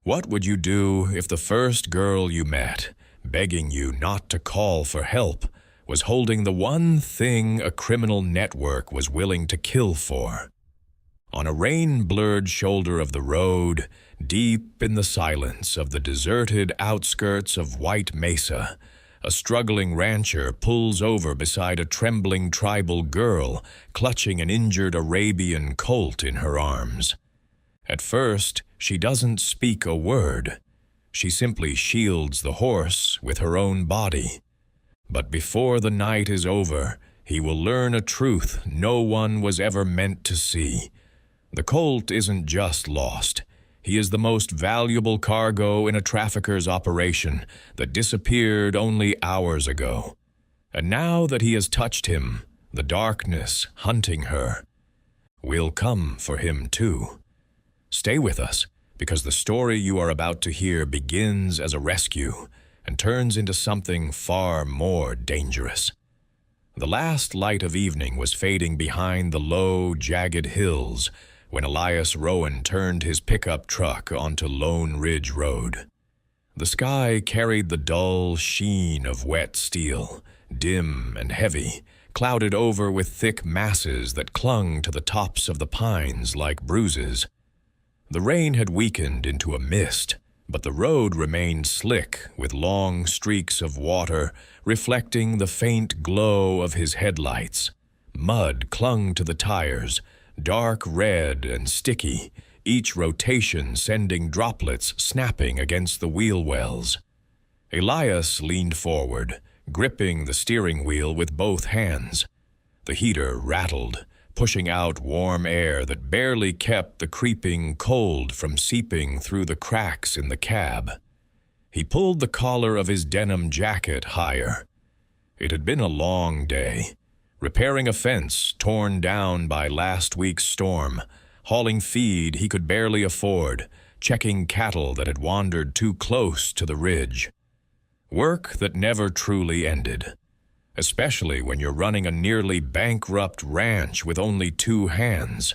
What would you do if the first girl you met, begging you not to call for help, was holding the one thing a criminal network was willing to kill for? On a rain-blurred shoulder of the road, deep in the silence of the deserted outskirts of White Mesa, a struggling rancher pulls over beside a trembling tribal girl clutching an injured Arabian colt in her arms. At first, she doesn't speak a word. She simply shields the horse with her own body. But before the night is over, he will learn a truth no one was ever meant to see. The colt isn't just lost. He is the most valuable cargo in a trafficker's operation that disappeared only hours ago. And now that he has touched him, the darkness hunting her will come for him too. Stay with us, because the story you are about to hear begins as a rescue and turns into something far more dangerous. The last light of evening was fading behind the low, jagged hills when Elias Rowan turned his pickup truck onto Lone Ridge Road. The sky carried the dull sheen of wet steel, dim and heavy, clouded over with thick masses that clung to the tops of the pines like bruises. The rain had weakened into a mist, but the road remained slick with long streaks of water reflecting the faint glow of his headlights. Mud clung to the tires, dark red and sticky, each rotation sending droplets snapping against the wheel wells. Elias leaned forward, gripping the steering wheel with both hands. The heater rattled, pushing out warm air that barely kept the creeping cold from seeping through the cracks in the cab. He pulled the collar of his denim jacket higher. It had been a long day. Repairing a fence torn down by last week's storm, hauling feed he could barely afford, checking cattle that had wandered too close to the ridge. Work that never truly ended, especially when you're running a nearly bankrupt ranch with only two hands.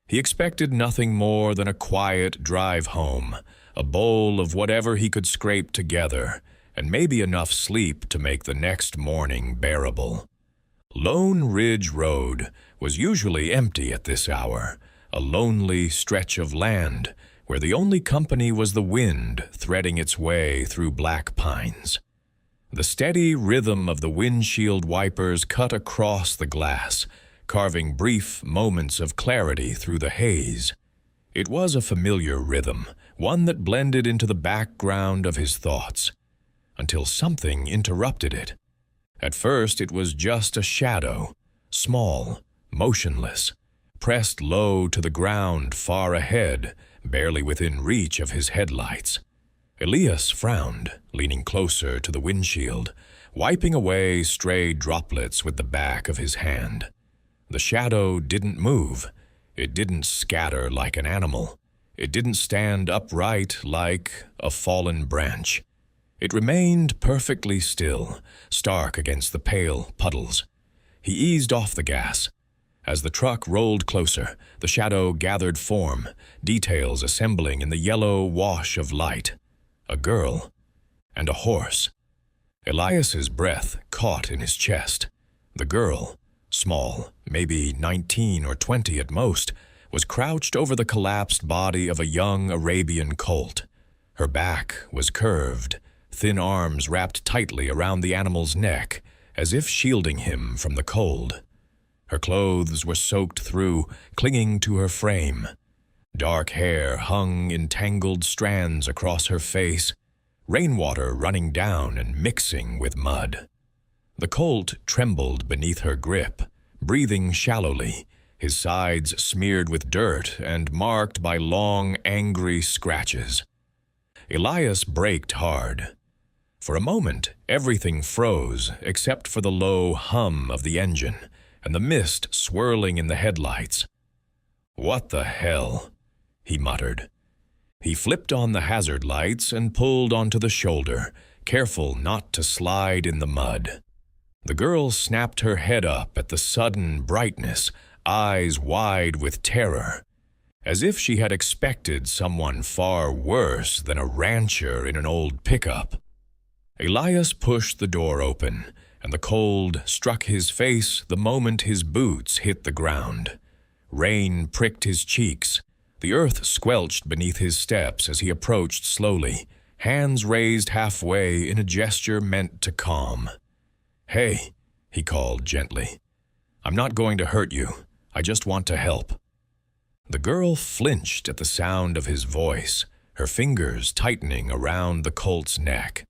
He expected nothing more than a quiet drive home, a bowl of whatever he could scrape together, and maybe enough sleep to make the next morning bearable. Lone Ridge Road was usually empty at this hour, a lonely stretch of land where the only company was the wind threading its way through black pines. The steady rhythm of the windshield wipers cut across the glass, carving brief moments of clarity through the haze. It was a familiar rhythm, one that blended into the background of his thoughts, until something interrupted it. At first it was just a shadow, small, motionless, pressed low to the ground far ahead, barely within reach of his headlights. Elias frowned, leaning closer to the windshield, wiping away stray droplets with the back of his hand. The shadow didn't move. It didn't scatter like an animal. It didn't stand upright like a fallen branch. It remained perfectly still, stark against the pale puddles. He eased off the gas. As the truck rolled closer, the shadow gathered form, details assembling in the yellow wash of light. A girl and a horse. Elias's breath caught in his chest. The girl, small, maybe 19 or 20 at most, was crouched over the collapsed body of a young Arabian colt. Her back was curved, thin arms wrapped tightly around the animal's neck, as if shielding him from the cold. Her clothes were soaked through, clinging to her frame. Dark hair hung in tangled strands across her face, rainwater running down and mixing with mud. The colt trembled beneath her grip, breathing shallowly, his sides smeared with dirt and marked by long, angry scratches. Elias braked hard. For a moment, everything froze except for the low hum of the engine and the mist swirling in the headlights. "What the hell?" he muttered. He flipped on the hazard lights and pulled onto the shoulder, careful not to slide in the mud. The girl snapped her head up at the sudden brightness, eyes wide with terror. as if she had expected someone far worse than a rancher in an old pickup. Elias pushed the door open, and the cold struck his face the moment his boots hit the ground. Rain pricked his cheeks. The earth squelched beneath his steps as he approached slowly, hands raised halfway in a gesture meant to calm. "Hey," he called gently. "I'm not going to hurt you. I just want to help." The girl flinched at the sound of his voice, her fingers tightening around the Colt's neck.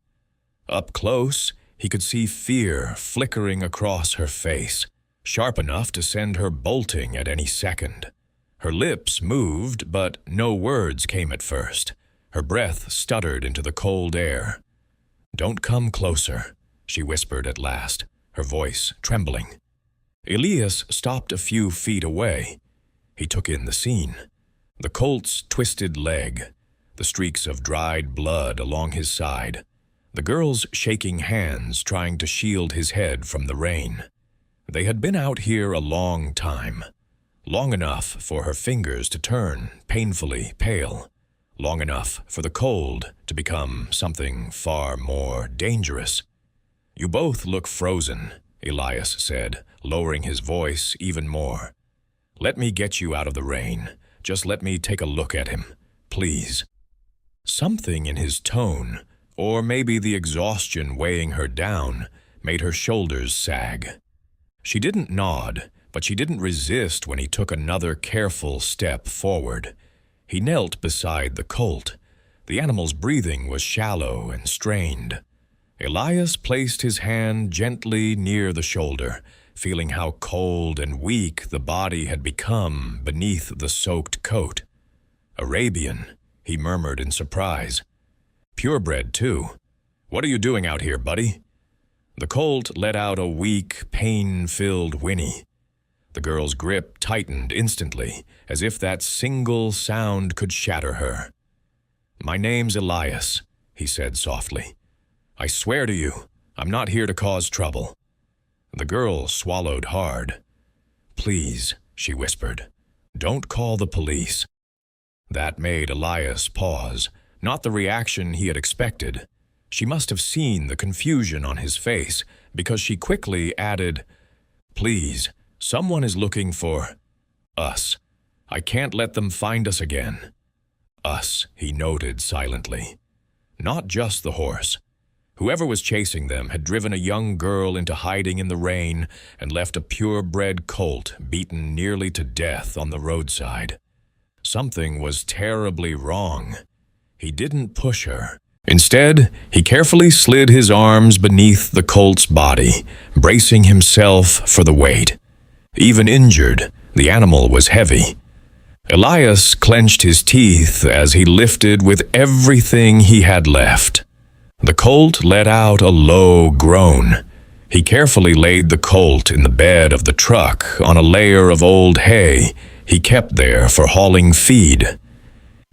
Up close, he could see fear flickering across her face, sharp enough to send her bolting at any second. Her lips moved, but no words came at first. Her breath stuttered into the cold air. "Don't come closer," she whispered at last, her voice trembling. Elias stopped a few feet away. He took in the scene. The Colt's twisted leg, the streaks of dried blood along his side, the girl's shaking hands trying to shield his head from the rain. They had been out here a long time, long enough for her fingers to turn painfully pale, long enough for the cold to become something far more dangerous. "You both look frozen," Elias said, lowering his voice even more. "Let me get you out of the rain. Just let me take a look at him, please." Something in his tone, or maybe the exhaustion weighing her down, made her shoulders sag. She didn't nod, but she didn't resist when he took another careful step forward. He knelt beside the Colt. The animal's breathing was shallow and strained. Elias placed his hand gently near the shoulder, feeling how cold and weak the body had become beneath the soaked coat. "Arabian," he murmured in surprise. "Purebred, too. What are you doing out here, buddy?" The Colt let out a weak, pain-filled whinny. The girl's grip tightened instantly, as if that single sound could shatter her. "My name's Elias," he said softly. "I swear to you, I'm not here to cause trouble." The girl swallowed hard. "Please," she whispered, "don't call the police." That made Elias pause, not the reaction he had expected. She must have seen the confusion on his face, because she quickly added, "Please, someone is looking for us. I can't let them find us again." "Us," he noted silently. Not just the horse. Whoever was chasing them had driven a young girl into hiding in the rain and left a purebred colt beaten nearly to death on the roadside. Something was terribly wrong. He didn't push her. Instead, he carefully slid his arms beneath the colt's body, bracing himself for the weight. Even injured, the animal was heavy. Elias clenched his teeth as he lifted with everything he had left. The colt let out a low groan. He carefully laid the colt in the bed of the truck on a layer of old hay he kept there for hauling feed.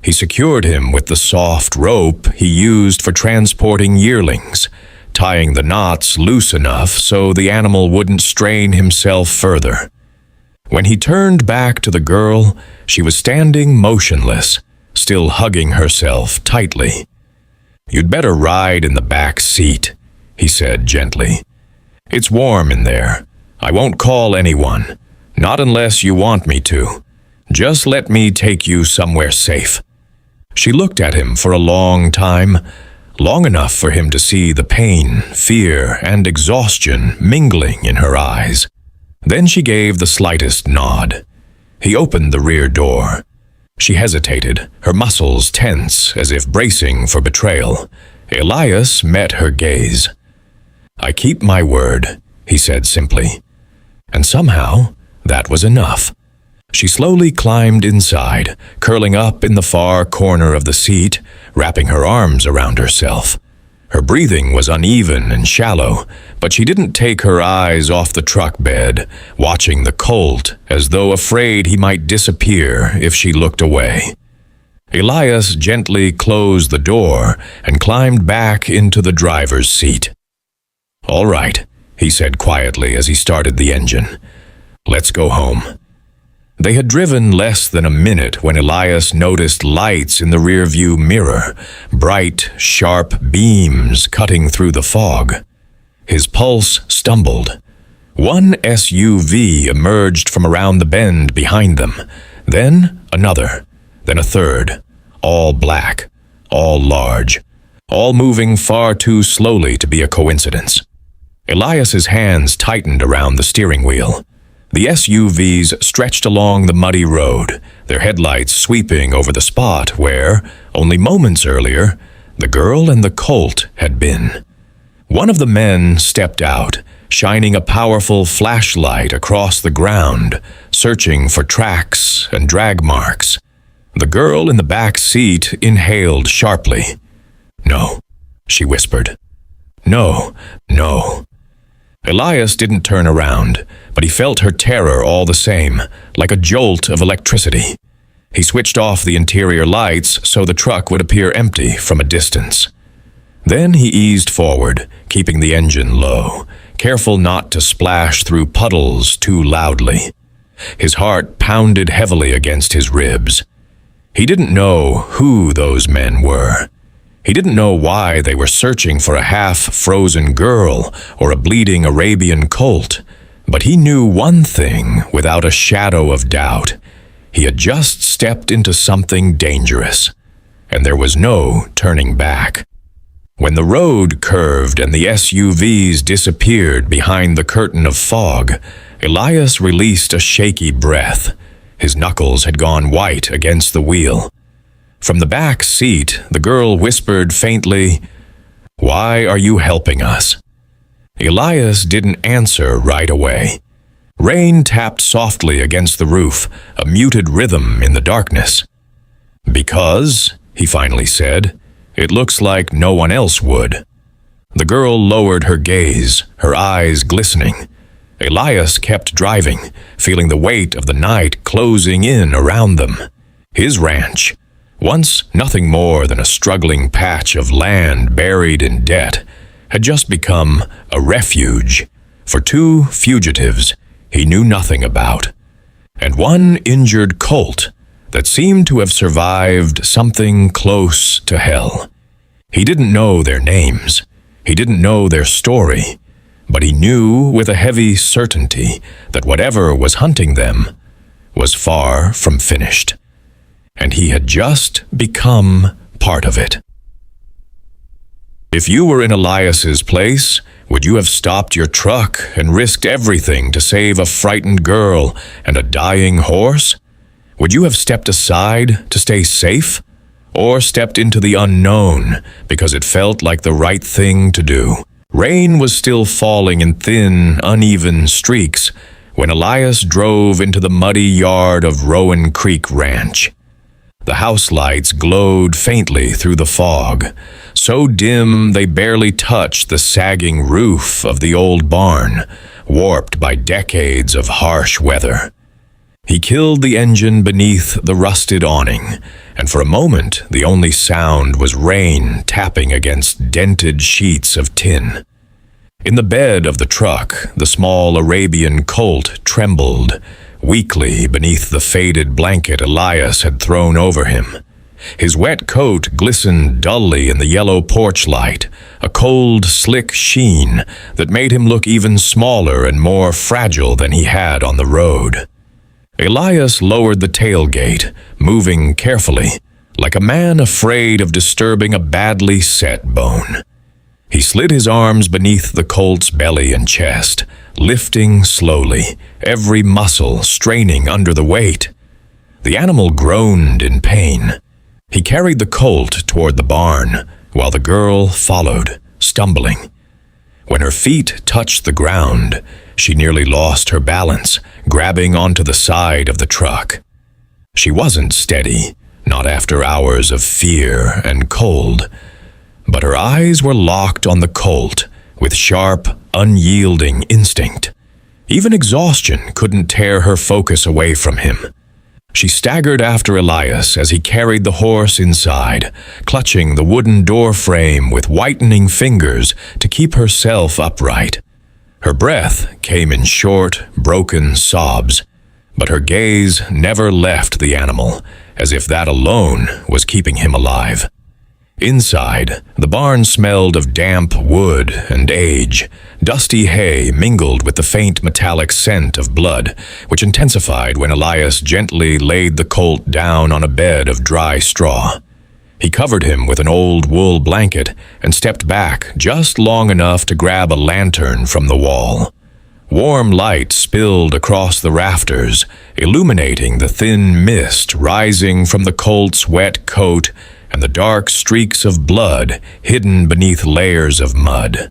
He secured him with the soft rope he used for transporting yearlings, tying the knots loose enough so the animal wouldn't strain himself further. When he turned back to the girl, she was standing motionless, still hugging herself tightly. "You'd better ride in the back seat," he said gently. "It's warm in there. I won't call anyone, not unless you want me to. Just let me take you somewhere safe." She looked at him for a long time, long enough for him to see the pain, fear, and exhaustion mingling in her eyes. Then she gave the slightest nod. He opened the rear door. She hesitated, her muscles tense as if bracing for betrayal. Elias met her gaze. "I keep my word," he said simply. And somehow, that was enough. She slowly climbed inside, curling up in the far corner of the seat, wrapping her arms around herself. Her breathing was uneven and shallow, but she didn't take her eyes off the truck bed, watching the colt as though afraid he might disappear if she looked away. Elias gently closed the door and climbed back into the driver's seat. "All right," he said quietly as he started the engine. "Let's go home." They had driven less than a minute when Elias noticed lights in the rearview mirror, bright, sharp beams cutting through the fog. His pulse stumbled. One SUV emerged from around the bend behind them, then another, then a third, all black, all large, all moving far too slowly to be a coincidence. Elias's hands tightened around the steering wheel. The SUVs stretched along the muddy road, their headlights sweeping over the spot where, only moments earlier, the girl and the Colt had been. One of the men stepped out, shining a powerful flashlight across the ground, searching for tracks and drag marks. The girl in the back seat inhaled sharply. "No," she whispered. "No, no." Elias didn't turn around, but he felt her terror all the same, like a jolt of electricity. He switched off the interior lights so the truck would appear empty from a distance. Then he eased forward, keeping the engine low, careful not to splash through puddles too loudly. His heart pounded heavily against his ribs. He didn't know who those men were. He didn't know why they were searching for a half-frozen girl or a bleeding Arabian colt, but he knew one thing without a shadow of doubt. He had just stepped into something dangerous, and there was no turning back. When the road curved and the SUVs disappeared behind the curtain of fog, Elias released a shaky breath. His knuckles had gone white against the wheel. From the back seat, the girl whispered faintly, "Why are you helping us?" Elias didn't answer right away. Rain tapped softly against the roof, a muted rhythm in the darkness. "Because," he finally said, "it looks like no one else would." The girl lowered her gaze, her eyes glistening. Elias kept driving, feeling the weight of the night closing in around them. His ranch, once nothing more than a struggling patch of land buried in debt, had just become a refuge for two fugitives he knew nothing about, and one injured colt that seemed to have survived something close to hell. He didn't know their names. He didn't know their story, but he knew with a heavy certainty that whatever was hunting them was far from finished, and he had just become part of it. If you were in Elias's place, would you have stopped your truck and risked everything to save a frightened girl and a dying horse? Would you have stepped aside to stay safe, or stepped into the unknown because it felt like the right thing to do? Rain was still falling in thin, uneven streaks when Elias drove into the muddy yard of Rowan Creek Ranch. The house lights glowed faintly through the fog, so dim they barely touched the sagging roof of the old barn, warped by decades of harsh weather. He killed the engine beneath the rusted awning, and for a moment the only sound was rain tapping against dented sheets of tin. In the bed of the truck, the small Arabian colt trembled, weakly beneath the faded blanket Elias had thrown over him. His wet coat glistened dully in the yellow porch light, a cold, slick sheen that made him look even smaller and more fragile than he had on the road. Elias lowered the tailgate, moving carefully, like a man afraid of disturbing a badly set bone. He slid his arms beneath the colt's belly and chest, lifting slowly, every muscle straining under the weight. The animal groaned in pain. He carried the colt toward the barn, while the girl followed, stumbling. When her feet touched the ground, she nearly lost her balance, grabbing onto the side of the truck. She wasn't steady, not after hours of fear and cold, but her eyes were locked on the colt with sharp, unyielding instinct. Even exhaustion couldn't tear her focus away from him. She staggered after Elias as he carried the horse inside, clutching the wooden door frame with whitening fingers to keep herself upright. Her breath came in short, broken sobs, but her gaze never left the animal, as if that alone was keeping him alive. Inside, the barn smelled of damp wood and age. Dusty hay mingled with the faint metallic scent of blood, which intensified when Elias gently laid the colt down on a bed of dry straw. He covered him with an old wool blanket and stepped back just long enough to grab a lantern from the wall. Warm light spilled across the rafters, illuminating the thin mist rising from the colt's wet coat and the dark streaks of blood hidden beneath layers of mud.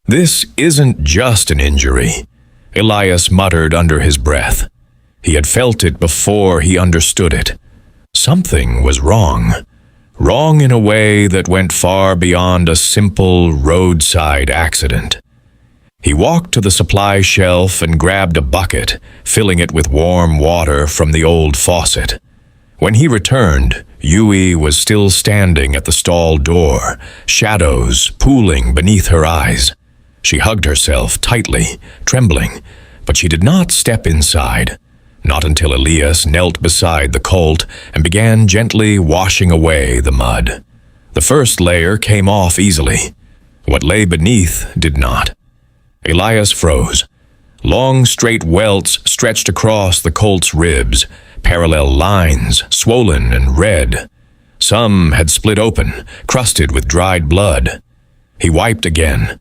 "This isn't just an injury," Elias muttered under his breath. He had felt it before he understood it. Something was wrong. Wrong in a way that went far beyond a simple roadside accident. He walked to the supply shelf and grabbed a bucket, filling it with warm water from the old faucet. When he returned, Yui was still standing at the stall door, shadows pooling beneath her eyes. She hugged herself tightly, trembling, but she did not step inside. Not until Elias knelt beside the colt and began gently washing away the mud. The first layer came off easily. What lay beneath did not. Elias froze. Long, straight welts stretched across the colt's ribs, parallel lines, swollen and red. Some had split open, crusted with dried blood. He wiped again.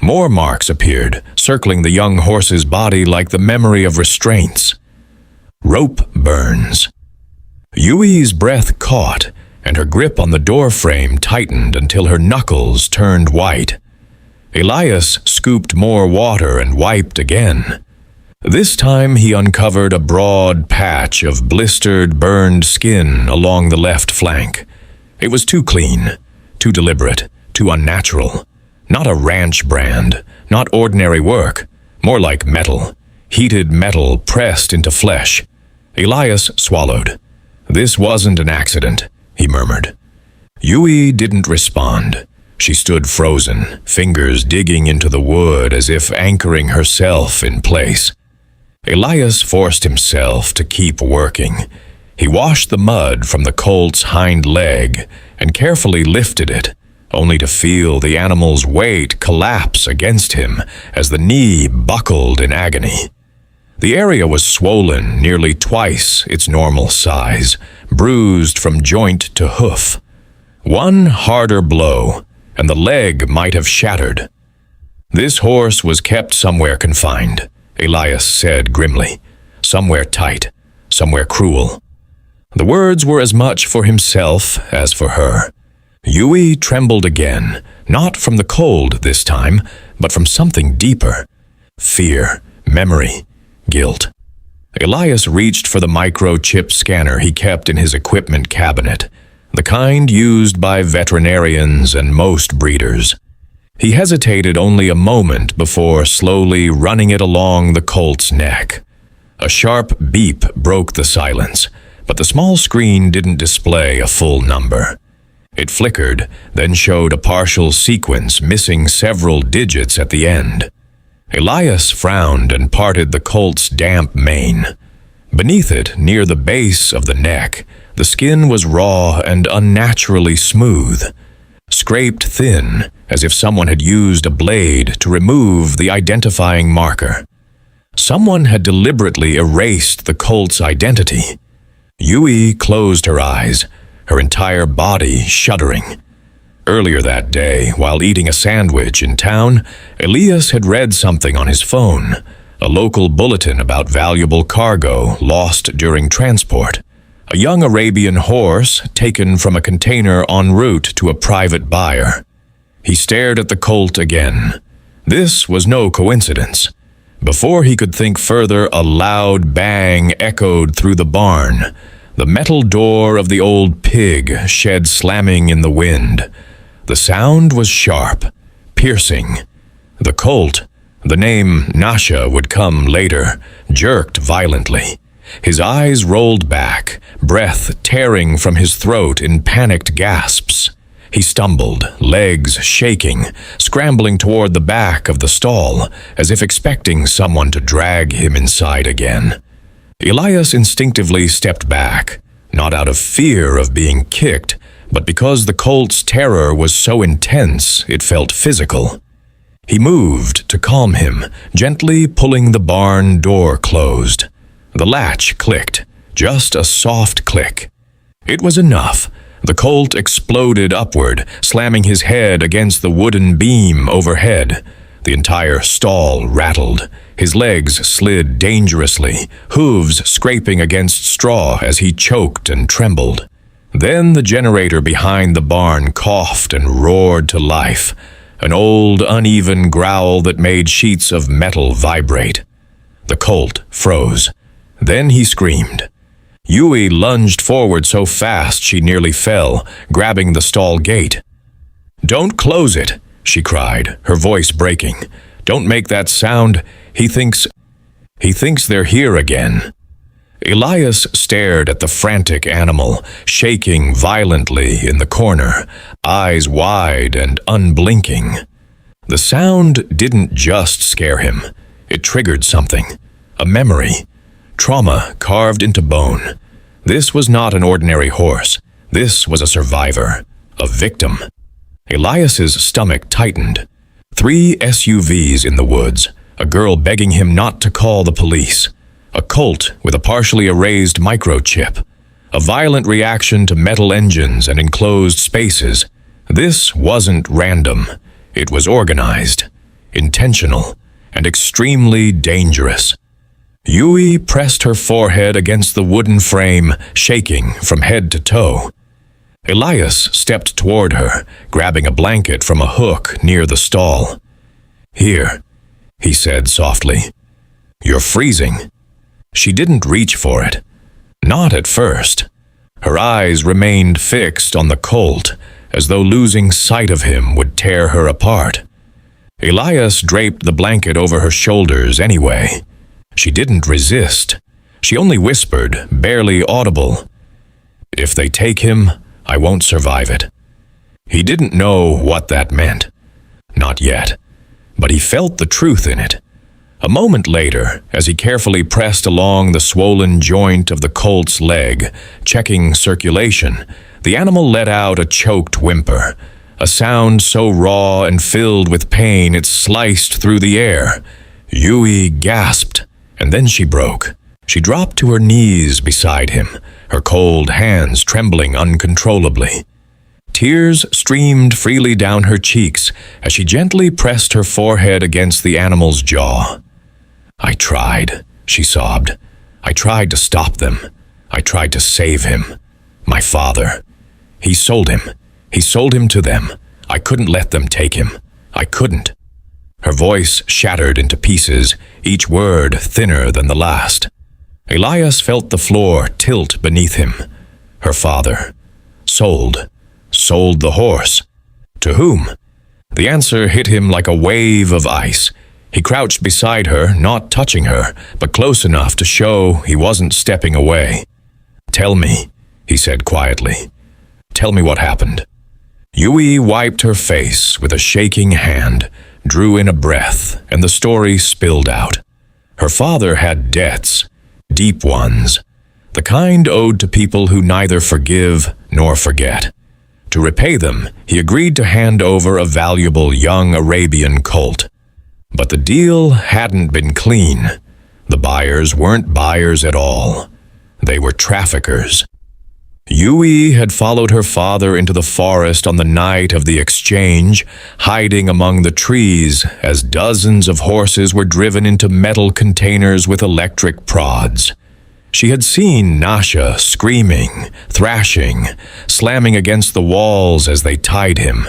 More marks appeared, circling the young horse's body like the memory of restraints. Rope burns. Yui's breath caught, and her grip on the doorframe tightened until her knuckles turned white. Elias scooped more water and wiped again. This time he uncovered a broad patch of blistered, burned skin along the left flank. It was too clean, too deliberate, too unnatural. Not a ranch brand, not ordinary work, more like metal. Heated metal pressed into flesh. Elias swallowed. "This wasn't an accident," he murmured. Yui didn't respond. She stood frozen, fingers digging into the wood as if anchoring herself in place. Elias forced himself to keep working. He washed the mud from the colt's hind leg and carefully lifted it, only to feel the animal's weight collapse against him as the knee buckled in agony. The area was swollen nearly twice its normal size, bruised from joint to hoof. One harder blow, and the leg might have shattered. "This horse was kept somewhere confined," Elias said grimly. "Somewhere tight, somewhere cruel." The words were as much for himself as for her. Yui trembled again, not from the cold this time, but from something deeper. Fear, memory, guilt. Elias reached for the microchip scanner he kept in his equipment cabinet, the kind used by veterinarians and most breeders. He hesitated only a moment before slowly running it along the colt's neck. A sharp beep broke the silence, but the small screen didn't display a full number. It flickered, then showed a partial sequence missing several digits at the end. Elias frowned and parted the colt's damp mane. Beneath it, near the base of the neck, the skin was raw and unnaturally smooth, scraped thin, as if someone had used a blade to remove the identifying marker. Someone had deliberately erased the colt's identity. Yui closed her eyes, her entire body shuddering. Earlier that day, while eating a sandwich in town, Elias had read something on his phone, a local bulletin about valuable cargo lost during transport. A young Arabian horse taken from a container en route to a private buyer. He stared at the colt again. This was no coincidence. Before he could think further, a loud bang echoed through the barn. The metal door of the old pig shed slamming in the wind. The sound was sharp, piercing. The colt, the name Nasha would come later, jerked violently. His eyes rolled back, breath tearing from his throat in panicked gasps. He stumbled, legs shaking, scrambling toward the back of the stall, as if expecting someone to drag him inside again. Elias instinctively stepped back, not out of fear of being kicked, but because the colt's terror was so intense it felt physical. He moved to calm him, gently pulling the barn door closed. The latch clicked, just a soft click. It was enough. The colt exploded upward, slamming his head against the wooden beam overhead. The entire stall rattled. His legs slid dangerously, hooves scraping against straw as he choked and trembled. Then the generator behind the barn coughed and roared to life, an old, uneven growl that made sheets of metal vibrate. The colt froze. Then he screamed. Yui lunged forward so fast she nearly fell, grabbing the stall gate. "Don't close it," she cried, her voice breaking. "Don't make that sound. He thinks they're here again." Elias stared at the frantic animal, shaking violently in the corner, eyes wide and unblinking. The sound didn't just scare him. It triggered something, a memory, trauma carved into bone. This was not an ordinary horse. This was a survivor, a victim. Elias's stomach tightened. 3 SUVs in the woods, a girl begging him not to call the police, a Colt with a partially erased microchip, a violent reaction to metal engines and enclosed spaces. This wasn't random. It was organized, intentional, and extremely dangerous. Yui pressed her forehead against the wooden frame, shaking from head to toe. Elias stepped toward her, grabbing a blanket from a hook near the stall. "Here," he said softly. "You're freezing." She didn't reach for it. Not at first. Her eyes remained fixed on the colt, as though losing sight of him would tear her apart. Elias draped the blanket over her shoulders anyway. She didn't resist. She only whispered, barely audible, "If they take him, I won't survive it." He didn't know what that meant. Not yet. But he felt the truth in it. A moment later, as he carefully pressed along the swollen joint of the colt's leg, checking circulation, the animal let out a choked whimper, a sound so raw and filled with pain it sliced through the air. Yui gasped, and then she broke. She dropped to her knees beside him, her cold hands trembling uncontrollably. Tears streamed freely down her cheeks as she gently pressed her forehead against the animal's jaw. "I tried," she sobbed. "I tried to stop them. I tried to save him. My father. He sold him. He sold him to them. I couldn't let them take him. I couldn't." Her voice shattered into pieces, each word thinner than the last. Elias felt the floor tilt beneath him. Her father. Sold. Sold the horse. To whom? The answer hit him like a wave of ice. He crouched beside her, not touching her, but close enough to show he wasn't stepping away. "Tell me," he said quietly. "Tell me what happened." Yui wiped her face with a shaking hand, drew in a breath, and the story spilled out. Her father had debts, deep ones, the kind owed to people who neither forgive nor forget. To repay them, he agreed to hand over a valuable young Arabian colt. But the deal hadn't been clean. The buyers weren't buyers at all. They were traffickers. Yui had followed her father into the forest on the night of the exchange, hiding among the trees as dozens of horses were driven into metal containers with electric prods. She had seen Nasha screaming, thrashing, slamming against the walls as they tied him,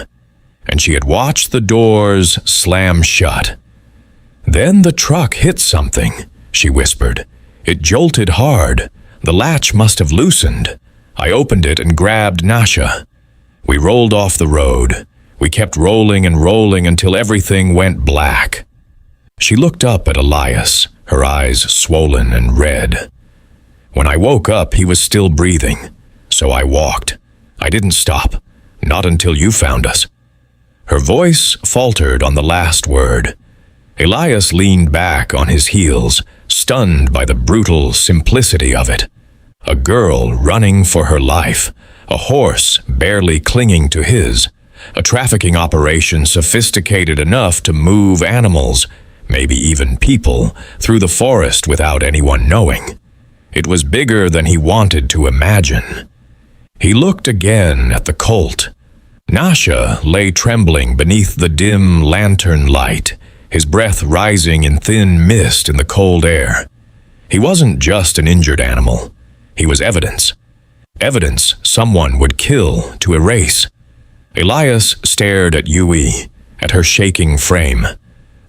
and she had watched the doors slam shut. "Then the truck hit something," she whispered. "It jolted hard. The latch must have loosened. I opened it and grabbed Nasha. We rolled off the road. We kept rolling and rolling until everything went black." She looked up at Elias, her eyes swollen and red. "When I woke up, he was still breathing, so I walked. I didn't stop, not until you found us." Her voice faltered on the last word. Elias leaned back on his heels, stunned by the brutal simplicity of it. A girl running for her life, a horse barely clinging to his, a trafficking operation sophisticated enough to move animals, maybe even people, through the forest without anyone knowing. It was bigger than he wanted to imagine. He looked again at the Colt. Nasha lay trembling beneath the dim lantern light, his breath rising in thin mist in the cold air. He wasn't just an injured animal. He was evidence. Evidence someone would kill to erase. Elias stared at Yui, at her shaking frame.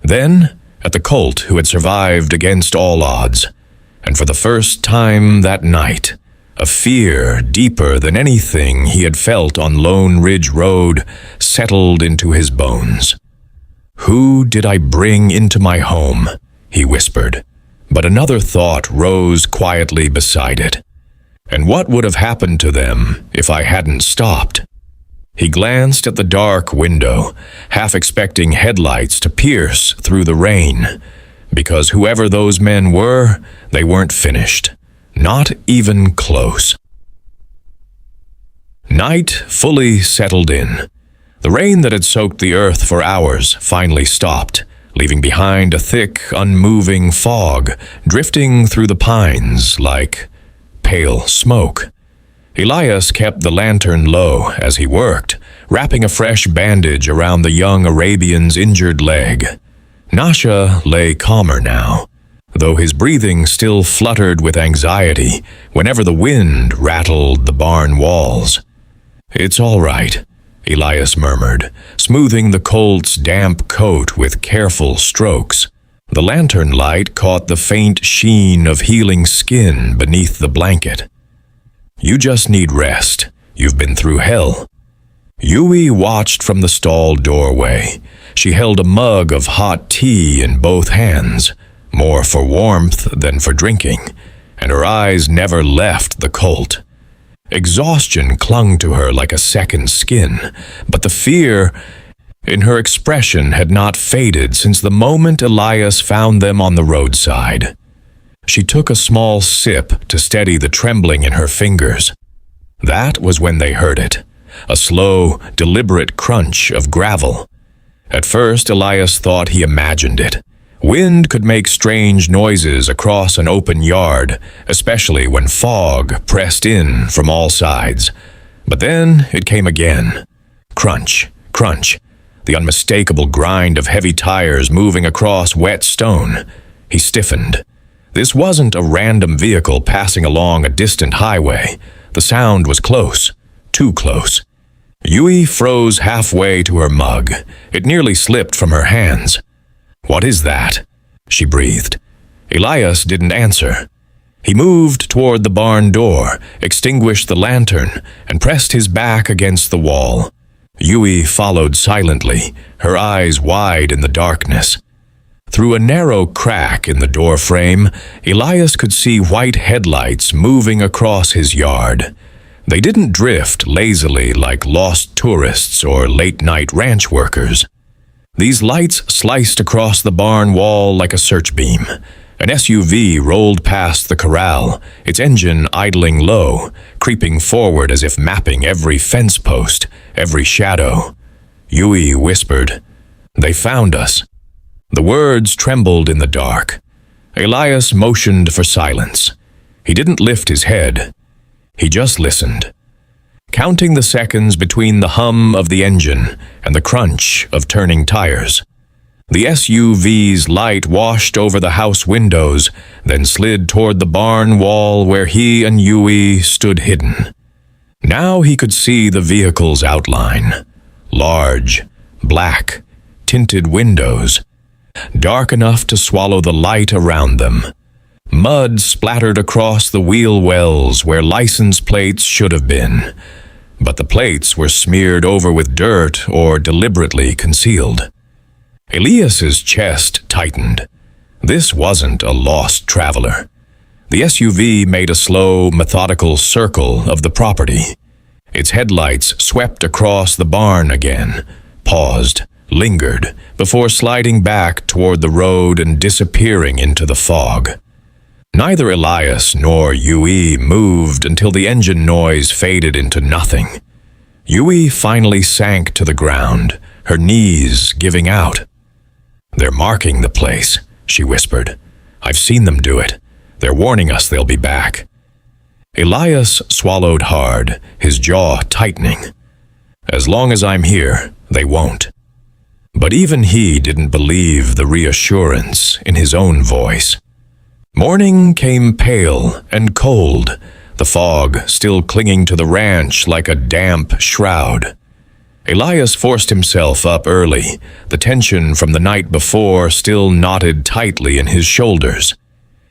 Then at the Colt who had survived against all odds. And for the first time that night, a fear deeper than anything he had felt on Lone Ridge Road settled into his bones. "Who did I bring into my home?" he whispered. But another thought rose quietly beside it. And what would have happened to them if I hadn't stopped? He glanced at the dark window, half expecting headlights to pierce through the rain. Because whoever those men were, they weren't finished. Not even close. Night fully settled in. The rain that had soaked the earth for hours finally stopped, leaving behind a thick, unmoving fog drifting through the pines like pale smoke. Elias kept the lantern low as he worked, wrapping a fresh bandage around the young Arabian's injured leg. Nasha lay calmer now, though his breathing still fluttered with anxiety whenever the wind rattled the barn walls. "It's all right," Elias murmured, smoothing the Colt's damp coat with careful strokes. The lantern light caught the faint sheen of healing skin beneath the blanket. "You just need rest. You've been through hell." Yui watched from the stall doorway. She held a mug of hot tea in both hands, more for warmth than for drinking, and her eyes never left the Colt. Exhaustion clung to her like a second skin, but the fear in her expression had not faded since the moment Elias found them on the roadside. She took a small sip to steady the trembling in her fingers. That was when they heard it, a slow, deliberate crunch of gravel. At first, Elias thought he imagined it. Wind could make strange noises across an open yard, especially when fog pressed in from all sides. But then it came again. Crunch, crunch, the unmistakable grind of heavy tires moving across wet stone. He stiffened. This wasn't a random vehicle passing along a distant highway. The sound was close, too close. Yui froze halfway to her mug. It nearly slipped from her hands. "What is that?" she breathed. Elias didn't answer. He moved toward the barn door, extinguished the lantern, and pressed his back against the wall. Yui followed silently, her eyes wide in the darkness. Through a narrow crack in the door frame, Elias could see white headlights moving across his yard. They didn't drift lazily like lost tourists or late-night ranch workers. These lights sliced across the barn wall like a search beam. An SUV rolled past the corral, its engine idling low, creeping forward as if mapping every fence post, every shadow. Yui whispered, "They found us." The words trembled in the dark. Elias motioned for silence. He didn't lift his head. He just listened, counting the seconds between the hum of the engine and the crunch of turning tires. The SUV's light washed over the house windows, then slid toward the barn wall where he and Yui stood hidden. Now he could see the vehicle's outline. Large, black, tinted windows, dark enough to swallow the light around them. Mud splattered across the wheel wells where license plates should have been, but the plates were smeared over with dirt or deliberately concealed. Elias's chest tightened. This wasn't a lost traveler. The SUV made a slow, methodical circle of the property. Its headlights swept across the barn again, paused, lingered, before sliding back toward the road and disappearing into the fog. Neither Elias nor Yui moved until the engine noise faded into nothing. Yui finally sank to the ground, her knees giving out. "They're marking the place," she whispered. "I've seen them do it. They're warning us they'll be back." Elias swallowed hard, his jaw tightening. "As long as I'm here, they won't." But even he didn't believe the reassurance in his own voice. Morning came pale and cold, the fog still clinging to the ranch like a damp shroud. Elias forced himself up early, the tension from the night before still knotted tightly in his shoulders.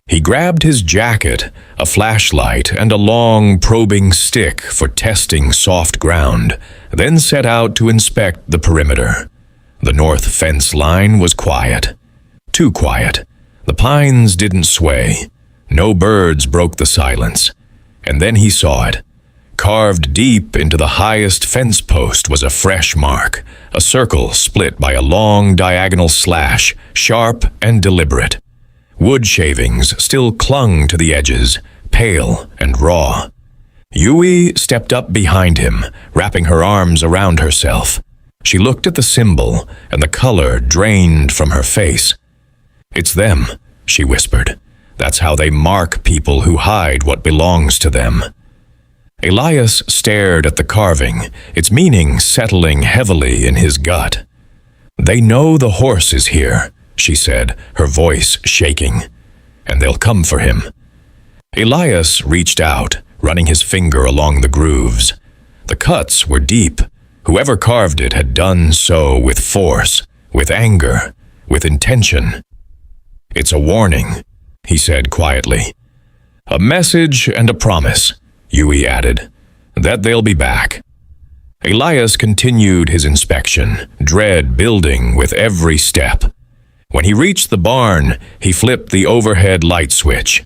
He grabbed his jacket, a flashlight, and a long, probing stick for testing soft ground, then set out to inspect the perimeter. The north fence line was quiet. Too quiet. The pines didn't sway. No birds broke the silence. And then he saw it. Carved deep into the highest fence post was a fresh mark, a circle split by a long diagonal slash, sharp and deliberate. Wood shavings still clung to the edges, pale and raw. Yui stepped up behind him, wrapping her arms around herself. She looked at the symbol, and the color drained from her face. "It's them," she whispered. "That's how they mark people who hide what belongs to them." Elias stared at the carving, its meaning settling heavily in his gut. "They know the horse is here," she said, her voice shaking. "And they'll come for him." Elias reached out, running his finger along the grooves. The cuts were deep. Whoever carved it had done so with force, with anger, with intention. "It's a warning," he said quietly. "A message and a promise," Yui added, "that they'll be back." Elias continued his inspection, dread building with every step. When he reached the barn, he flipped the overhead light switch.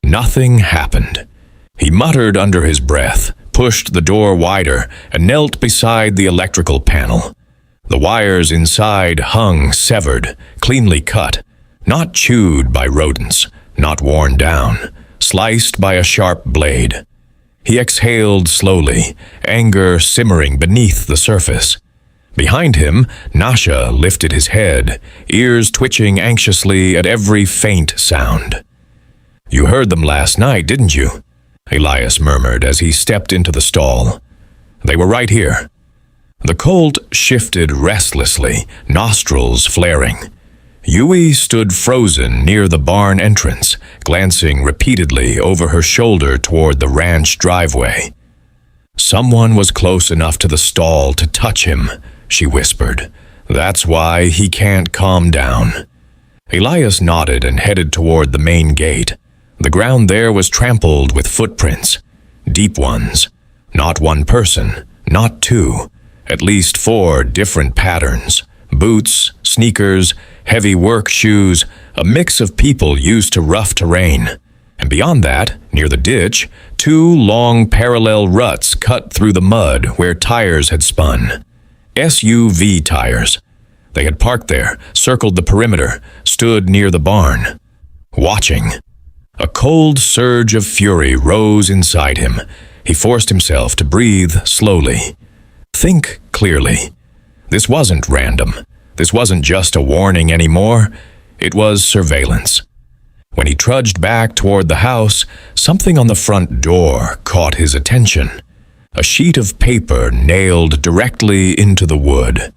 Nothing happened. He muttered under his breath, pushed the door wider, and knelt beside the electrical panel. The wires inside hung severed, cleanly cut, not chewed by rodents, not worn down, sliced by a sharp blade. He exhaled slowly, anger simmering beneath the surface. Behind him, Nasha lifted his head, ears twitching anxiously at every faint sound. "You heard them last night, didn't you?" Elias murmured as he stepped into the stall. "They were right here." The Colt shifted restlessly, nostrils flaring. Yui stood frozen near the barn entrance, glancing repeatedly over her shoulder toward the ranch driveway. "Someone was close enough to the stall to touch him," she whispered. "That's why he can't calm down." Elias nodded and headed toward the main gate. The ground there was trampled with footprints, deep ones. Not one person, not two, at least 4 different patterns. Boots, sneakers, heavy work shoes, a mix of people used to rough terrain. And beyond that, near the ditch, 2 long parallel ruts cut through the mud where tires had spun. SUV tires. They had parked there, circled the perimeter, stood near the barn, watching. A cold surge of fury rose inside him. He forced himself to breathe slowly. Think clearly. This wasn't random. This wasn't just a warning anymore. It was surveillance. When he trudged back toward the house, something on the front door caught his attention. A sheet of paper nailed directly into the wood.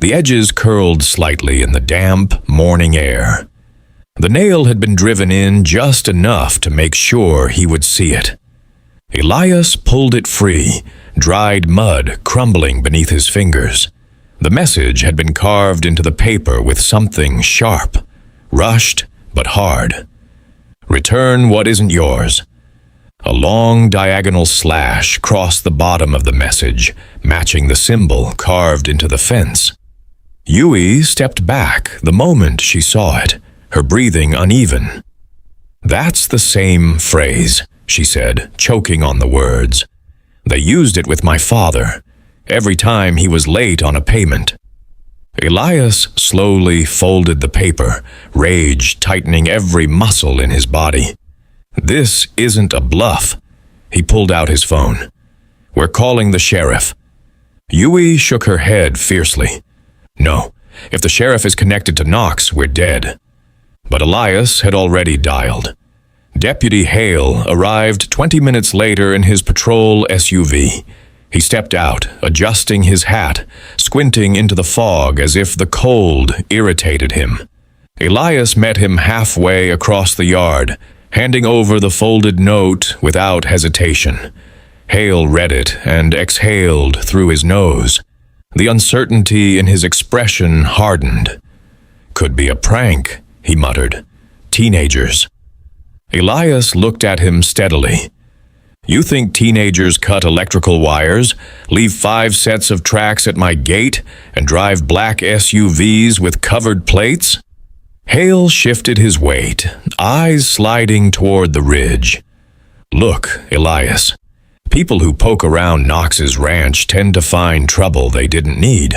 The edges curled slightly in the damp morning air. The nail had been driven in just enough to make sure he would see it. Elias pulled it free, dried mud crumbling beneath his fingers. The message had been carved into the paper with something sharp, rushed but hard. "Return what isn't yours." A long diagonal slash crossed the bottom of the message, matching the symbol carved into the fence. Yui stepped back the moment she saw it, her breathing uneven. "That's the same phrase," she said, choking on the words. "They used it with my father, every time he was late on a payment." Elias slowly folded the paper, rage tightening every muscle in his body. This isn't a bluff. He pulled out his phone. We're calling the sheriff. Yui shook her head fiercely. No, if the sheriff is connected to Knox, we're dead. But Elias had already dialed. Deputy Hale arrived 20 minutes later in his patrol SUV. He stepped out, adjusting his hat, squinting into the fog as if the cold irritated him. Elias met him halfway across the yard, handing over the folded note without hesitation. Hale read it and exhaled through his nose. The uncertainty in his expression hardened. Could be a prank, he muttered. Teenagers. Elias looked at him steadily. You think teenagers cut electrical wires, leave 5 sets of tracks at my gate, and drive black SUVs with covered plates? Hale shifted his weight, eyes sliding toward the ridge. Look, Elias, people who poke around Knox's ranch tend to find trouble they didn't need.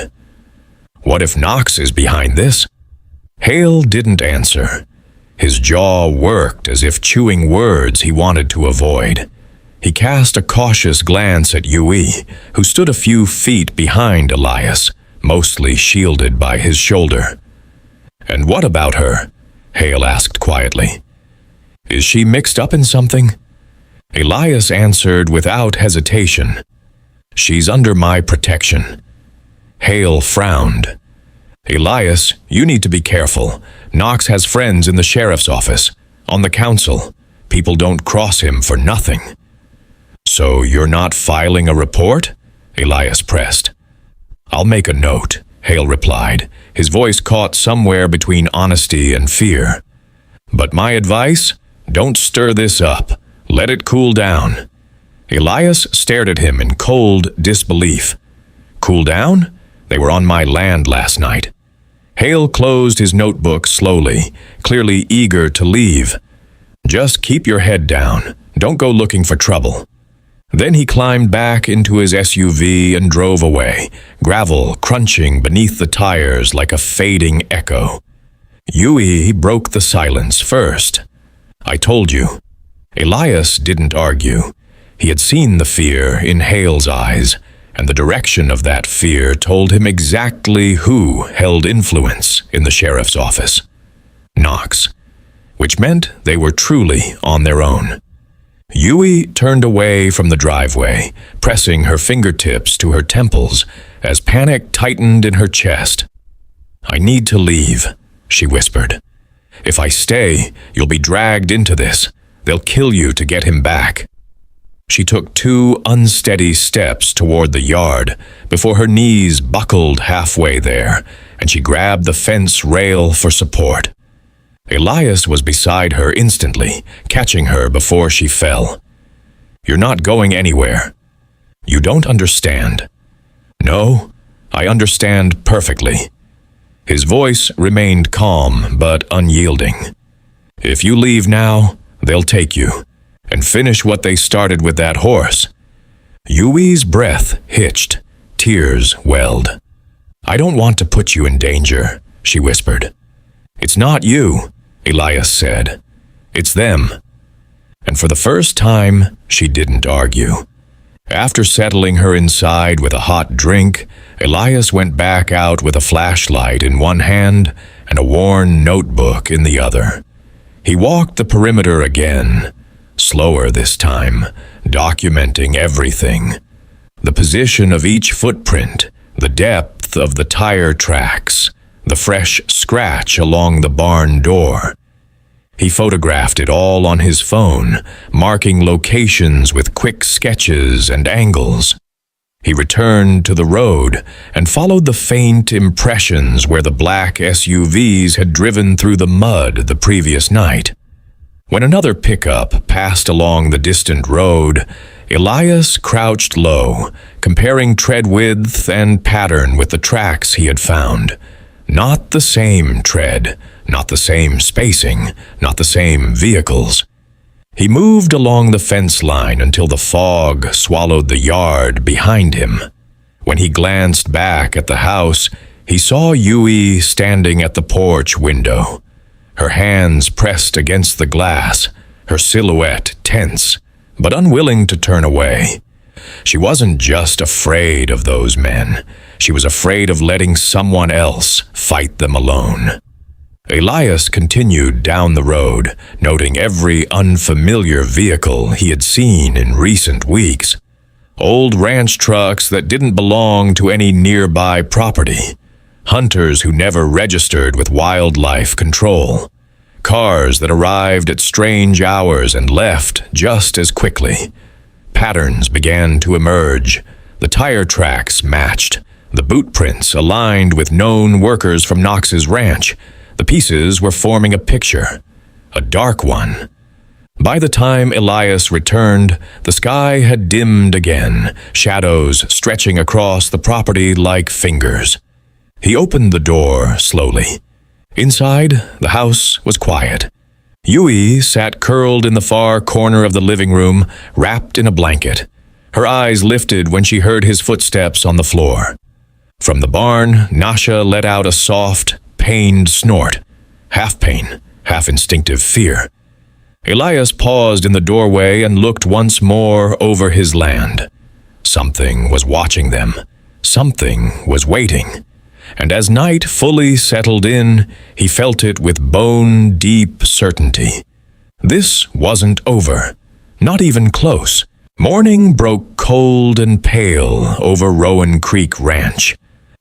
What if Knox is behind this? Hale didn't answer. His jaw worked as if chewing words he wanted to avoid. He cast a cautious glance at Yui, who stood a few feet behind Elias, mostly shielded by his shoulder. And what about her? Hale asked quietly. Is she mixed up in something? Elias answered without hesitation. She's under my protection. Hale frowned. Elias, you need to be careful. Knox has friends in the sheriff's office, on the council. People don't cross him for nothing. So you're not filing a report? Elias pressed. I'll make a note, Hale replied, his voice caught somewhere between honesty and fear. But my advice? Don't stir this up. Let it cool down. Elias stared at him in cold disbelief. Cool down? They were on my land last night. Hale closed his notebook slowly, clearly eager to leave. Just keep your head down. Don't go looking for trouble. Then he climbed back into his SUV and drove away, gravel crunching beneath the tires like a fading echo. Yui broke the silence first. I told you. Elias didn't argue. He had seen the fear in Hale's eyes, and the direction of that fear told him exactly who held influence in the sheriff's office. Knox. Which meant they were truly on their own. Yui turned away from the driveway, pressing her fingertips to her temples as panic tightened in her chest. I need to leave, she whispered. If I stay, you'll be dragged into this. They'll kill you to get him back. She took 2 unsteady steps toward the yard before her knees buckled halfway there, and she grabbed the fence rail for support. Elias was beside her instantly, catching her before she fell. You're not going anywhere. You don't understand. No, I understand perfectly. His voice remained calm but unyielding. If you leave now, they'll take you, and finish what they started with that horse. Yui's breath hitched, tears welled. I don't want to put you in danger, she whispered. It's not you, Elias said. It's them. And for the first time, she didn't argue. After settling her inside with a hot drink, Elias went back out with a flashlight in one hand and a worn notebook in the other. He walked the perimeter again, slower this time, documenting everything. The position of each footprint, the depth of the tire tracks, the fresh scratch along the barn door. He photographed it all on his phone, marking locations with quick sketches and angles. He returned to the road and followed the faint impressions where the black SUVs had driven through the mud the previous night. When another pickup passed along the distant road, Elias crouched low, comparing tread width and pattern with the tracks he had found. Not the same tread, not the same spacing, not the same vehicles. He moved along the fence line until the fog swallowed the yard behind him. When he glanced back at the house, he saw Yui standing at the porch window. Her hands pressed against the glass, her silhouette tense, but unwilling to turn away. She wasn't just afraid of those men. She was afraid of letting someone else fight them alone. Elias continued down the road, noting every unfamiliar vehicle he had seen in recent weeks. Old ranch trucks that didn't belong to any nearby property. Hunters who never registered with wildlife control. Cars that arrived at strange hours and left just as quickly. Patterns began to emerge. The tire tracks matched. The boot prints aligned with known workers from Knox's ranch. The pieces were forming a picture. A dark one. By the time Elias returned, the sky had dimmed again, shadows stretching across the property like fingers. He opened the door slowly. Inside, the house was quiet. Yui sat curled in the far corner of the living room, wrapped in a blanket. Her eyes lifted when she heard his footsteps on the floor. From the barn, Nasha let out a soft, pained snort, half pain, half instinctive fear. Elias paused in the doorway and looked once more over his land. Something was watching them. Something was waiting. And as night fully settled in, he felt it with bone-deep certainty. This wasn't over. Not even close. Morning broke cold and pale over Rowan Creek Ranch.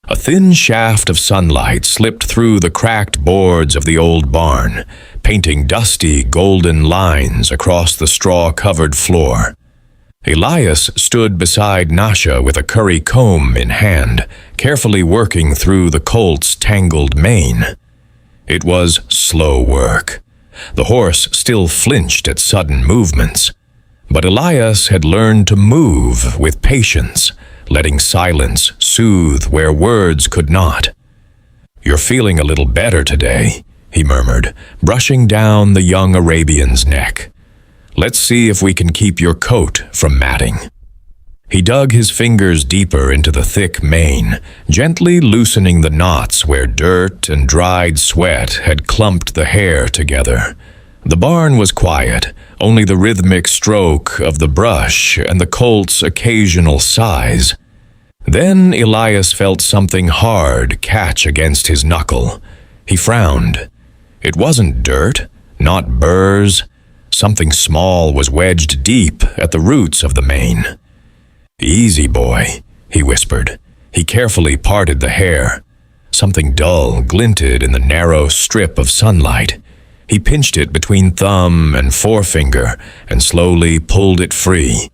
A thin shaft of sunlight slipped through the cracked boards of the old barn, painting dusty golden lines across the straw-covered floor. Elias stood beside Nasha with a curry comb in hand, carefully working through the colt's tangled mane. It was slow work. The horse still flinched at sudden movements. But Elias had learned to move with patience, letting silence soothe where words could not. "You're feeling a little better today," he murmured, brushing down the young Arabian's neck. "Let's see if we can keep your coat from matting." He dug his fingers deeper into the thick mane, gently loosening the knots where dirt and dried sweat had clumped the hair together. The barn was quiet, only the rhythmic stroke of the brush and the colt's occasional sighs. Then Elias felt something hard catch against his knuckle. He frowned. It wasn't dirt, not burrs. Something small was wedged deep at the roots of the mane. "Easy, boy," he whispered. He carefully parted the hair. Something dull glinted in the narrow strip of sunlight. He pinched it between thumb and forefinger and slowly pulled it free.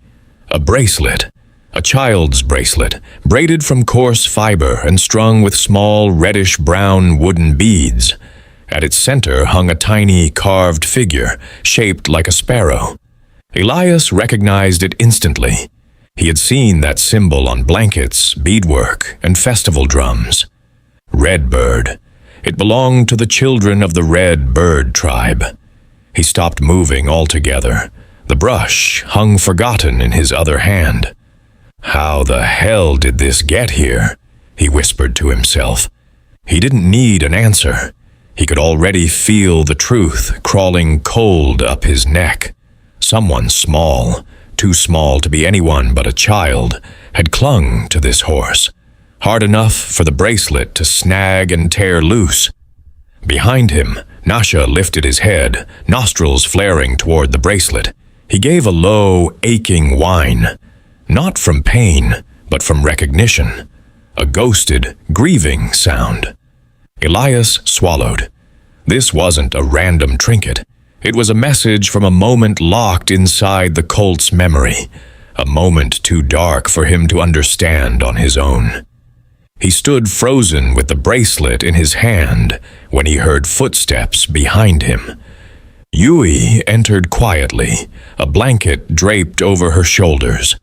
A bracelet. A child's bracelet, braided from coarse fiber and strung with small reddish-brown wooden beads. At its center hung a tiny carved figure, shaped like a sparrow. Elias recognized it instantly. He had seen that symbol on blankets, beadwork, and festival drums. Red bird. It belonged to the children of the red bird tribe. He stopped moving altogether. The brush hung forgotten in his other hand. "How the hell did this get here?" he whispered to himself. He didn't need an answer. He could already feel the truth crawling cold up his neck. Someone small, too small to be anyone but a child, had clung to this horse, hard enough for the bracelet to snag and tear loose. Behind him, Nasha lifted his head, nostrils flaring toward the bracelet. He gave a low, aching whine. Not from pain, but from recognition. A ghosted, grieving sound. Elias swallowed. This wasn't a random trinket. It was a message from a moment locked inside the colt's memory. A moment too dark for him to understand on his own. He stood frozen with the bracelet in his hand when he heard footsteps behind him. Yui entered quietly, a blanket draped over her shoulders.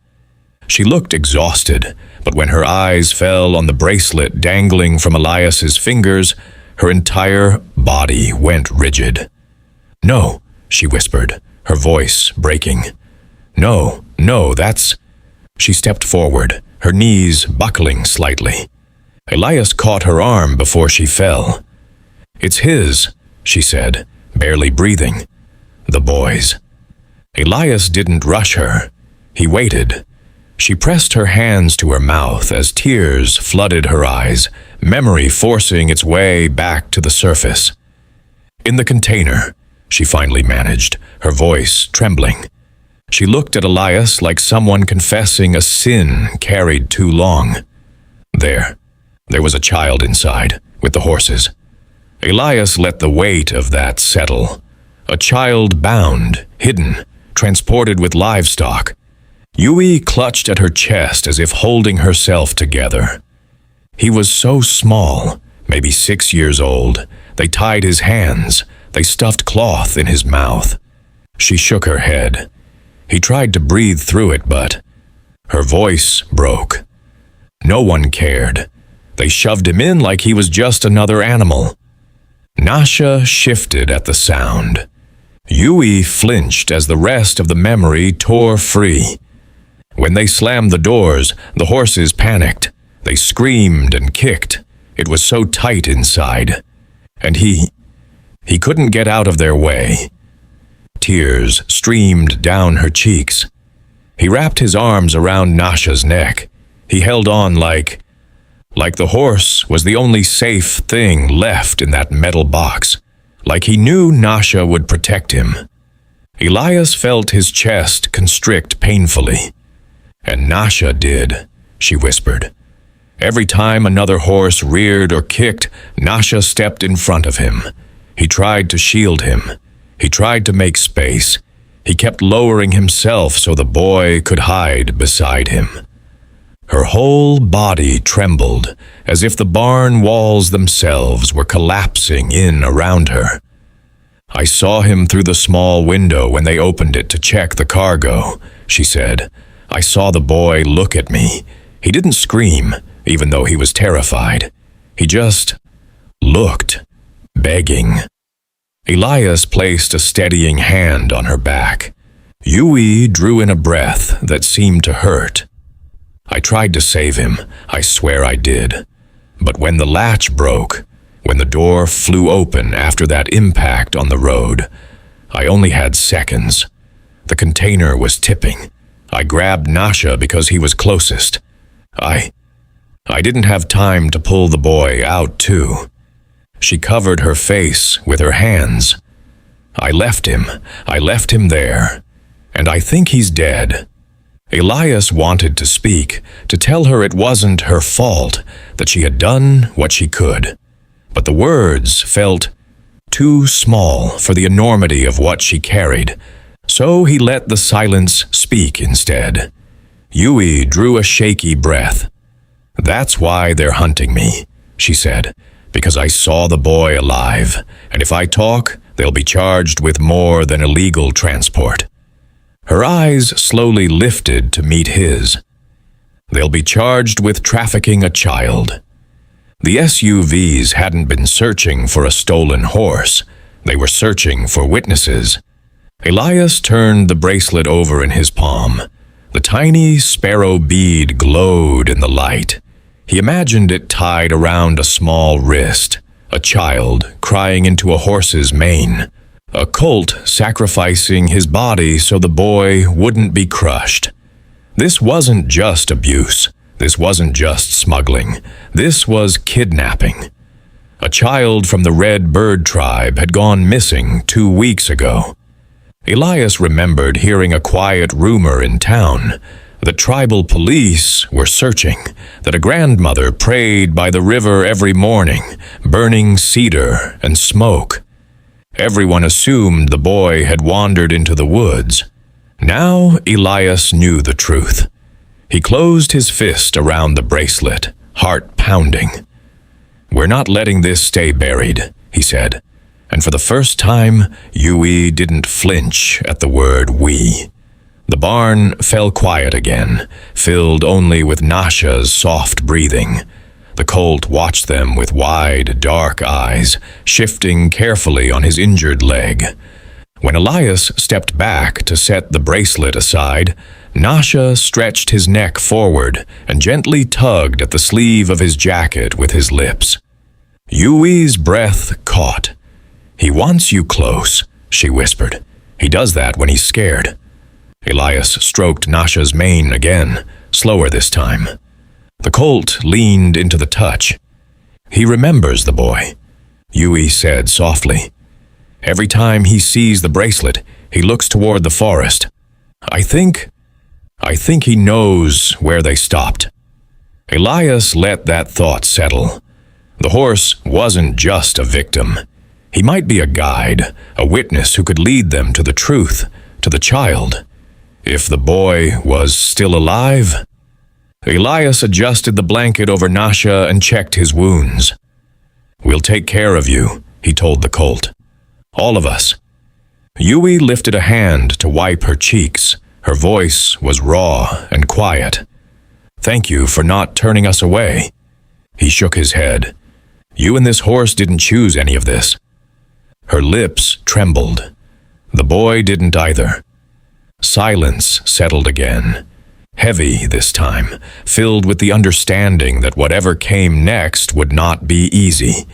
She looked exhausted, but when her eyes fell on the bracelet dangling from Elias's fingers, her entire body went rigid. "No," she whispered, her voice breaking. "No, that's—" She stepped forward, her knees buckling slightly. Elias caught her arm before she fell. "It's his," she said, barely breathing. "The boy's." Elias didn't rush her. He waited. She pressed her hands to her mouth as tears flooded her eyes, memory forcing its way back to the surface. In the container, she finally managed, her voice trembling. She looked at Elias like someone confessing a sin carried too long. There was a child inside, with the horses. Elias let the weight of that settle. A child bound, hidden, transported with livestock. Yui clutched at her chest as if holding herself together. He was so small, maybe 6 years old. They tied his hands. They stuffed cloth in his mouth. She shook her head. He tried to breathe through it, but her voice broke. No one cared. They shoved him in like he was just another animal. Nasha shifted at the sound. Yui flinched as the rest of the memory tore free. When they slammed the doors, the horses panicked. They screamed and kicked. It was so tight inside. And he couldn't get out of their way. Tears streamed down her cheeks. He wrapped his arms around Nasha's neck. He held on like the horse was the only safe thing left in that metal box. Like he knew Nasha would protect him. Elias felt his chest constrict painfully. And Nasha did, she whispered. Every time another horse reared or kicked, Nasha stepped in front of him. He tried to shield him. He tried to make space. He kept lowering himself so the boy could hide beside him. Her whole body trembled, as if the barn walls themselves were collapsing in around her. I saw him through the small window when they opened it to check the cargo, she said. I saw the boy look at me. He didn't scream, even though he was terrified. He just looked, begging. Elias placed a steadying hand on her back. Yui drew in a breath that seemed to hurt. I tried to save him, I swear I did. But when the latch broke, when the door flew open after that impact on the road, I only had seconds. The container was tipping. I grabbed Nasha because he was closest. I didn't have time to pull the boy out too. She covered her face with her hands. I left him there, and I think he's dead. Elias wanted to speak, to tell her it wasn't her fault, that she had done what she could. But the words felt too small for the enormity of what she carried, so he let the silence speak instead. Yui drew a shaky breath. That's why they're hunting me, she said, because I saw the boy alive, and if I talk, they'll be charged with more than illegal transport. Her eyes slowly lifted to meet his. They'll be charged with trafficking a child. The SUVs hadn't been searching for a stolen horse. They were searching for witnesses. Elias turned the bracelet over in his palm. The tiny sparrow bead glowed in the light. He imagined it tied around a small wrist, a child crying into a horse's mane, a colt sacrificing his body so the boy wouldn't be crushed. This wasn't just abuse. This wasn't just smuggling. This was kidnapping. A child from the Red Bird tribe had gone missing 2 weeks ago. Elias remembered hearing a quiet rumor in town. The tribal police were searching, that a grandmother prayed by the river every morning, burning cedar and smoke. Everyone assumed the boy had wandered into the woods. Now Elias knew the truth. He closed his fist around the bracelet, heart pounding. We're not letting this stay buried, he said. And for the first time, Yui didn't flinch at the word we. The barn fell quiet again, filled only with Nasha's soft breathing. The colt watched them with wide, dark eyes, shifting carefully on his injured leg. When Elias stepped back to set the bracelet aside, Nasha stretched his neck forward and gently tugged at the sleeve of his jacket with his lips. Yui's breath caught. He wants you close, she whispered. He does that when he's scared. Elias stroked Nasha's mane again, slower this time. The Colt leaned into the touch. "He remembers the boy," Yui said softly. "Every time he sees the bracelet, he looks toward the forest. I think he knows where they stopped." Elias let that thought settle. The horse wasn't just a victim. He might be a guide, a witness who could lead them to the truth, to the child. If the boy was still alive? Elias adjusted the blanket over Nasha and checked his wounds. "We'll take care of you," he told the Colt. "All of us." Yui lifted a hand to wipe her cheeks. Her voice was raw and quiet. "Thank you for not turning us away." He shook his head. "You and this horse didn't choose any of this." Her lips trembled. The boy didn't either. Silence settled again, heavy this time, filled with the understanding that whatever came next would not be easy.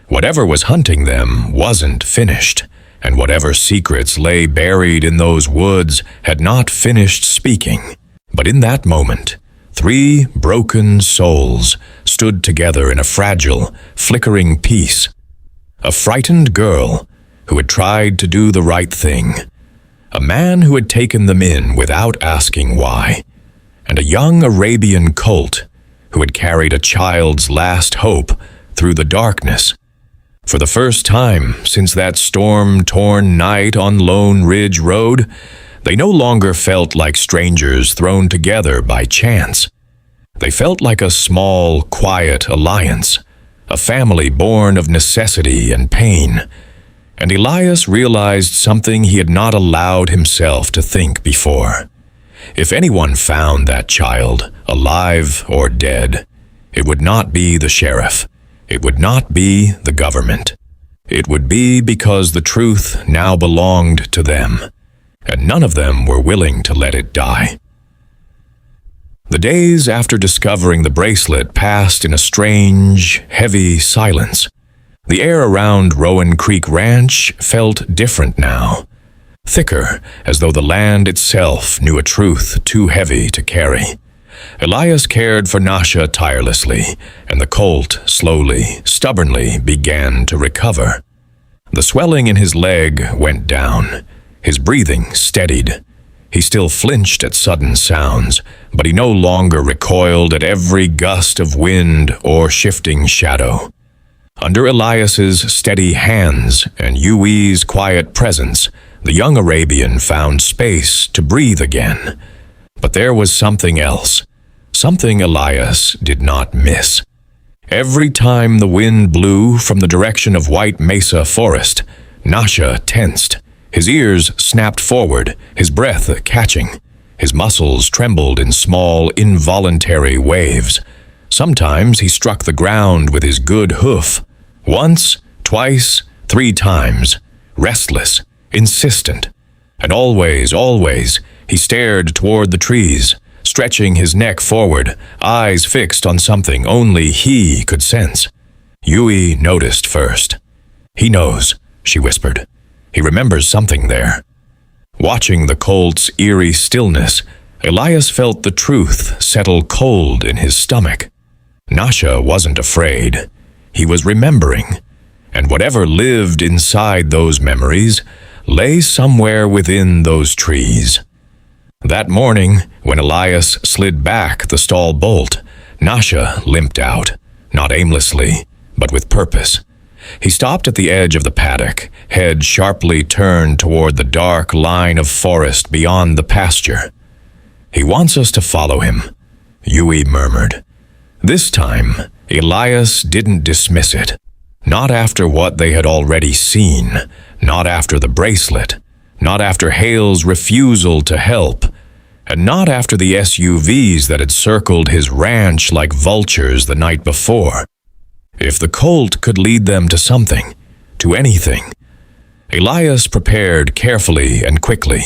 Whatever was hunting them wasn't finished, and whatever secrets lay buried in those woods had not finished speaking. But in that moment, 3 broken souls stood together in a fragile, flickering peace. A frightened girl who had tried to do the right thing. A man who had taken them in without asking why. And a young Arabian colt who had carried a child's last hope through the darkness. For the first time since that storm-torn night on Lone Ridge Road, they no longer felt like strangers thrown together by chance. They felt like a small, quiet alliance, a family born of necessity and pain. And Elias realized something he had not allowed himself to think before. If anyone found that child, alive or dead, it would not be the sheriff. It would not be the government. It would be because the truth now belonged to them, and none of them were willing to let it die. The days after discovering the bracelet passed in a strange, heavy silence. The air around Rowan Creek Ranch felt different now. Thicker, as though the land itself knew a truth too heavy to carry. Elias cared for Nasha tirelessly, and the colt slowly, stubbornly began to recover. The swelling in his leg went down. His breathing steadied. He still flinched at sudden sounds, but he no longer recoiled at every gust of wind or shifting shadow. Under Elias's steady hands and Yui's quiet presence, the young Arabian found space to breathe again. But there was something else, something Elias did not miss. Every time the wind blew from the direction of White Mesa Forest, Nasha tensed. His ears snapped forward, his breath catching. His muscles trembled in small, involuntary waves. Sometimes he struck the ground with his good hoof. Once, twice, 3 times. Restless, insistent. And always, he stared toward the trees, stretching his neck forward, eyes fixed on something only he could sense. Yui noticed first. "He knows," she whispered. "He remembers something there." Watching the colt's eerie stillness, Elias felt the truth settle cold in his stomach. Nasha wasn't afraid. He was remembering, and whatever lived inside those memories lay somewhere within those trees. That morning, when Elias slid back the stall bolt, Nasha limped out, not aimlessly, but with purpose. He stopped at the edge of the paddock, head sharply turned toward the dark line of forest beyond the pasture. "He wants us to follow him," Yui murmured. This time, Elias didn't dismiss it. Not after what they had already seen, not after the bracelet, not after Hale's refusal to help, and not after the SUVs that had circled his ranch like vultures the night before. If the Colt could lead them to something, to anything. Elias prepared carefully and quickly.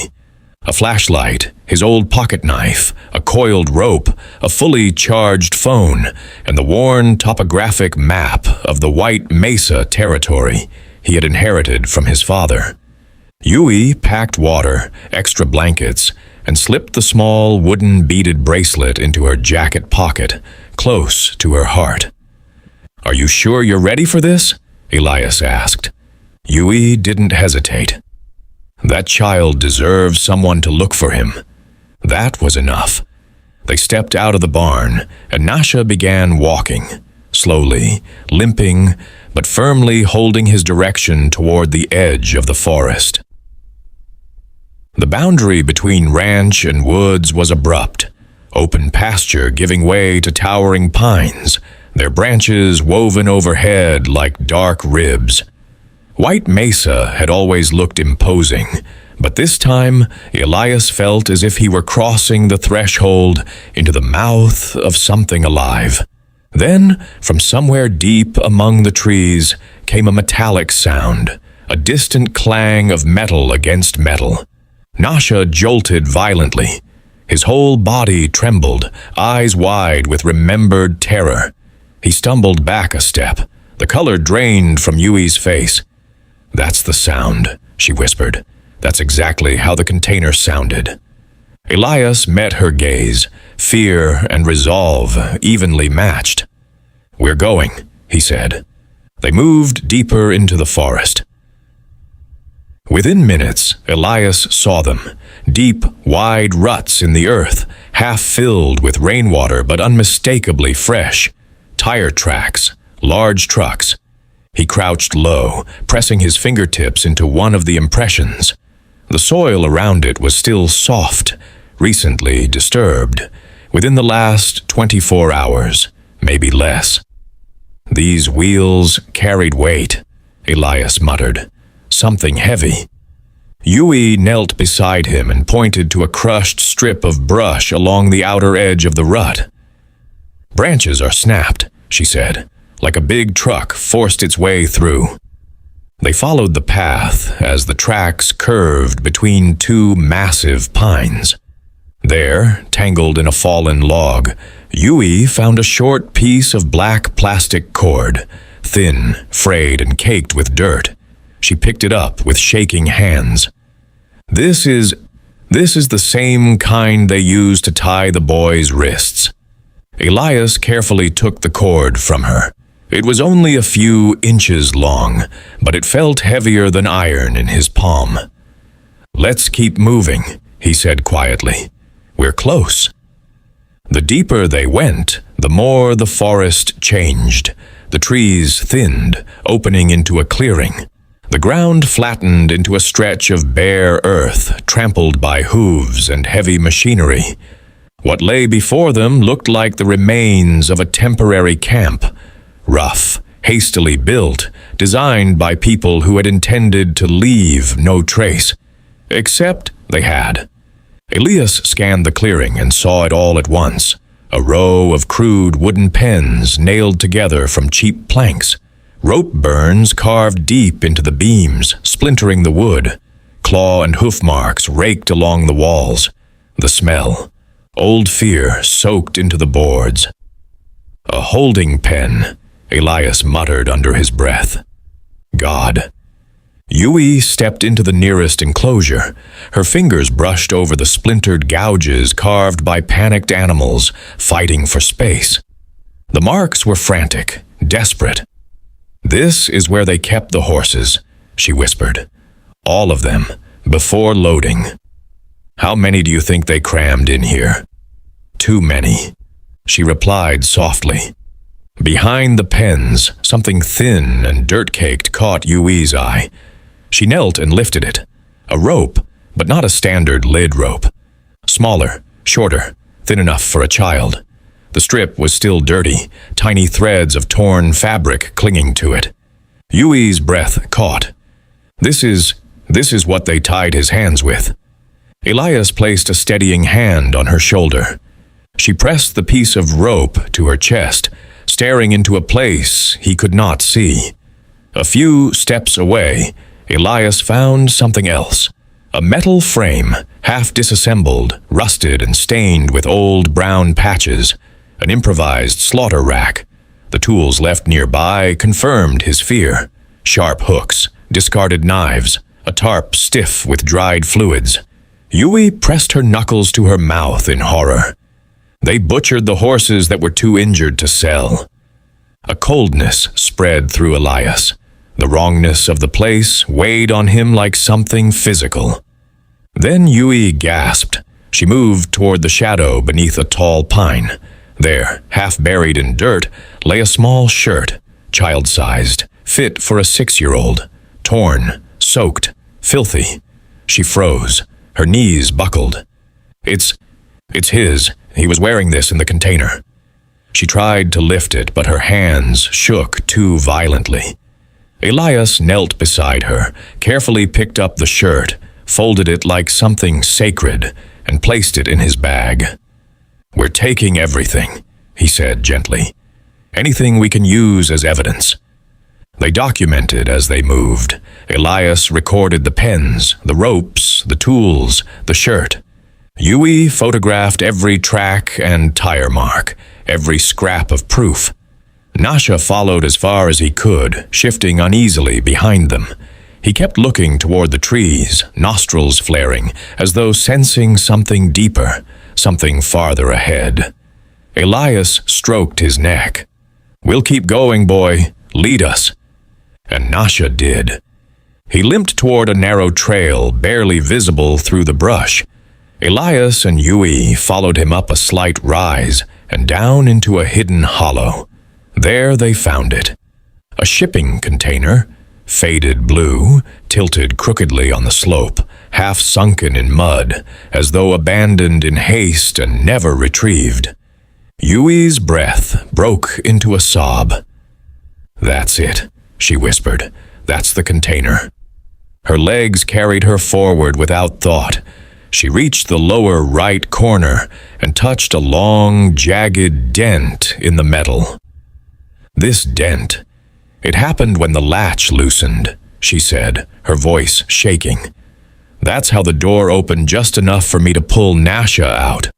A flashlight, his old pocket knife, a coiled rope, a fully charged phone, and the worn topographic map of the White Mesa territory he had inherited from his father. Yui packed water, extra blankets, and slipped the small wooden beaded bracelet into her jacket pocket, close to her heart. "Are you sure you're ready for this?" Elias asked. Yui didn't hesitate. That child deserves someone to look for him. That was enough. They stepped out of the barn, and Nasha began walking, slowly, limping, but firmly holding his direction toward the edge of the forest. The boundary between ranch and woods was abrupt, open pasture giving way to towering pines, their branches woven overhead like dark ribs. White Mesa had always looked imposing, but this time Elias felt as if he were crossing the threshold into the mouth of something alive. Then, from somewhere deep among the trees, came a metallic sound, a distant clang of metal against metal. Nasha jolted violently. His whole body trembled, eyes wide with remembered terror. He stumbled back a step. The color drained from Yui's face. "That's the sound," she whispered. "That's exactly how the container sounded." Elias met her gaze, fear and resolve evenly matched. "We're going," he said. They moved deeper into the forest. Within minutes, Elias saw them, deep, wide ruts in the earth, half filled with rainwater but unmistakably fresh. Tire tracks, large trucks. He crouched low, pressing his fingertips into one of the impressions. The soil around it was still soft, recently disturbed, within the last 24 hours, maybe less. "These wheels carried weight," Elias muttered. "Something heavy." Yui knelt beside him and pointed to a crushed strip of brush along the outer edge of the rut. "Branches are snapped," she said, like a big truck forced its way through. They followed the path as the tracks curved between two massive pines. There, tangled in a fallen log, Yui found a short piece of black plastic cord, thin, frayed, and caked with dirt. She picked it up with shaking hands. This is the same kind they used to tie the boy's wrists." Elias carefully took the cord from her. It was only a few inches long, but it felt heavier than iron in his palm. "Let's keep moving," he said quietly. "We're close." The deeper they went, the more the forest changed. The trees thinned, opening into a clearing. The ground flattened into a stretch of bare earth, trampled by hooves and heavy machinery. What lay before them looked like the remains of a temporary camp, rough, hastily built, designed by people who had intended to leave no trace. Except they had. Elias scanned the clearing and saw it all at once. A row of crude wooden pens nailed together from cheap planks. Rope burns carved deep into the beams, splintering the wood. Claw and hoof marks raked along the walls. The smell. Old fear soaked into the boards. "A holding pen," Elias muttered under his breath. "God." Yui stepped into the nearest enclosure. Her fingers brushed over the splintered gouges carved by panicked animals fighting for space. The marks were frantic, desperate. "This is where they kept the horses," she whispered. "All of them, before loading." "How many do you think they crammed in here?" "Too many," she replied softly. Behind the pens, something thin and dirt-caked caught Yui's eye. She knelt and lifted it. A rope, but not a standard lid rope. Smaller, shorter, thin enough for a child. The strip was still dirty, tiny threads of torn fabric clinging to it. Yui's breath caught. This is what they tied his hands with." Elias placed a steadying hand on her shoulder. She pressed the piece of rope to her chest, staring into a place he could not see. A few steps away, Elias found something else. A metal frame, half disassembled, rusted and stained with old brown patches. An improvised slaughter rack. The tools left nearby confirmed his fear. Sharp hooks, discarded knives, a tarp stiff with dried fluids. Yui pressed her knuckles to her mouth in horror. They butchered the horses that were too injured to sell. A coldness spread through Elias. The wrongness of the place weighed on him like something physical. Then Yui gasped. She moved toward the shadow beneath a tall pine. There, half buried in dirt, lay a small shirt, child-sized, fit for a 6-year-old, torn, soaked, filthy. She froze. Her knees buckled. It's his. He was wearing this in the container. She tried to lift it, but her hands shook too violently. Elias knelt beside her, carefully picked up the shirt, folded it like something sacred, and placed it in his bag. "We're taking everything," he said gently. "Anything we can use as evidence." They documented as they moved. Elias recorded the pens, the ropes, the tools, the shirt. Yui photographed every track and tire mark, every scrap of proof. Nasha followed as far as he could, shifting uneasily behind them. He kept looking toward the trees, nostrils flaring, as though sensing something deeper, something farther ahead. Elias stroked his neck. "We'll keep going, boy. Lead us." And Nasha did. He limped toward a narrow trail, barely visible through the brush. Elias and Yui followed him up a slight rise and down into a hidden hollow. There they found it. A shipping container, faded blue, tilted crookedly on the slope, half sunken in mud, as though abandoned in haste and never retrieved. Yui's breath broke into a sob. "That's it," she whispered. "That's the container." Her legs carried her forward without thought. She reached the lower right corner and touched a long, jagged dent in the metal. This dent. "It happened when the latch loosened," she said, her voice shaking. "That's how the door opened just enough for me to pull Nasha out."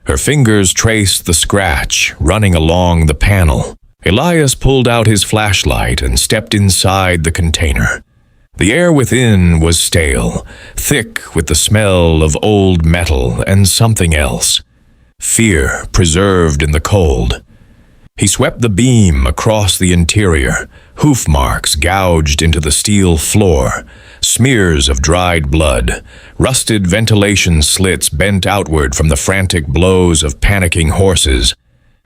Her fingers traced the scratch running along the panel. Elias pulled out his flashlight and stepped inside the container. The air within was stale, thick with the smell of old metal and something else. Fear preserved in the cold. He swept the beam across the interior, hoof marks gouged into the steel floor, smears of dried blood, rusted ventilation slits bent outward from the frantic blows of panicking horses,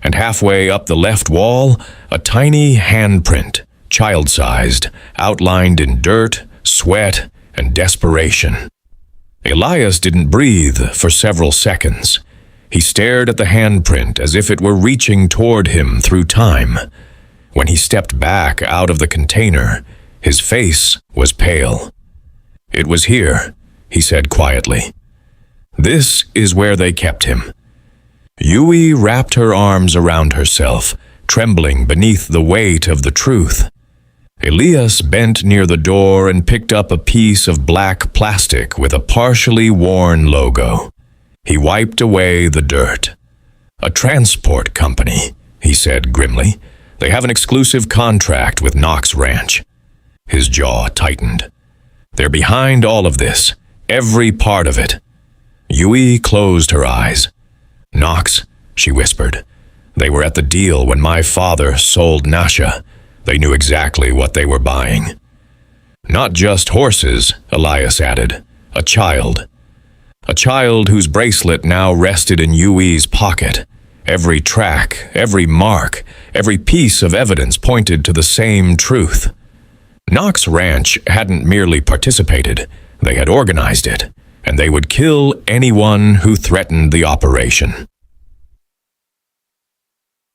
and halfway up the left wall, a tiny handprint, child-sized, outlined in dirt, sweat, and desperation. Elias didn't breathe for several seconds. He stared at the handprint as if it were reaching toward him through time. When he stepped back out of the container, his face was pale. "It was here," he said quietly. "This is where they kept him." Yui wrapped her arms around herself, trembling beneath the weight of the truth. Elias bent near the door and picked up a piece of black plastic with a partially worn logo. He wiped away the dirt. "A transport company," he said grimly. "They have an exclusive contract with Knox Ranch." His jaw tightened. "They're behind all of this, every part of it." Yui closed her eyes. "Knox," she whispered. "They were at the deal when my father sold Nasha. They knew exactly what they were buying." "Not just horses," Elias added. "A child. A child whose bracelet now rested in Yui's pocket. Every track, every mark, every piece of evidence pointed to the same truth. Knox Ranch hadn't merely participated, they had organized it, and they would kill anyone who threatened the operation.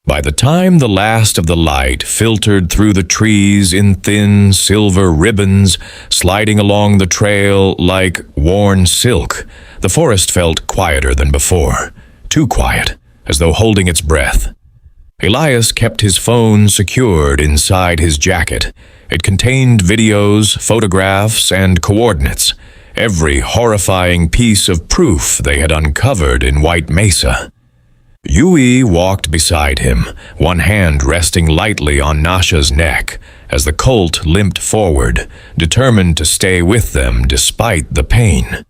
By the time the last of the light filtered through the trees in thin silver ribbons, sliding along the trail like worn silk, the forest felt quieter than before, too quiet, as though holding its breath. Elias kept his phone secured inside his jacket. It contained videos, photographs, and coordinates, every horrifying piece of proof they had uncovered in White Mesa. Yui walked beside him, one hand resting lightly on Nasha's neck, as the Colt limped forward, determined to stay with them despite the pain.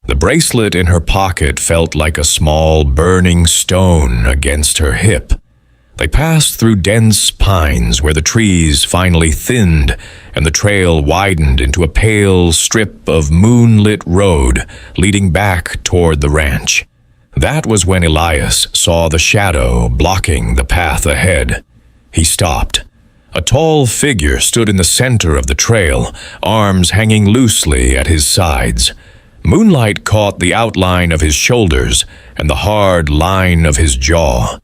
The bracelet in her pocket felt like a small, burning stone against her hip. They passed through dense pines where the trees finally thinned and the trail widened into a pale strip of moonlit road leading back toward the ranch. That was when Elias saw the shadow blocking the path ahead. He stopped. A tall figure stood in the center of the trail, arms hanging loosely at his sides. Moonlight caught the outline of his shoulders and the hard line of his jaw.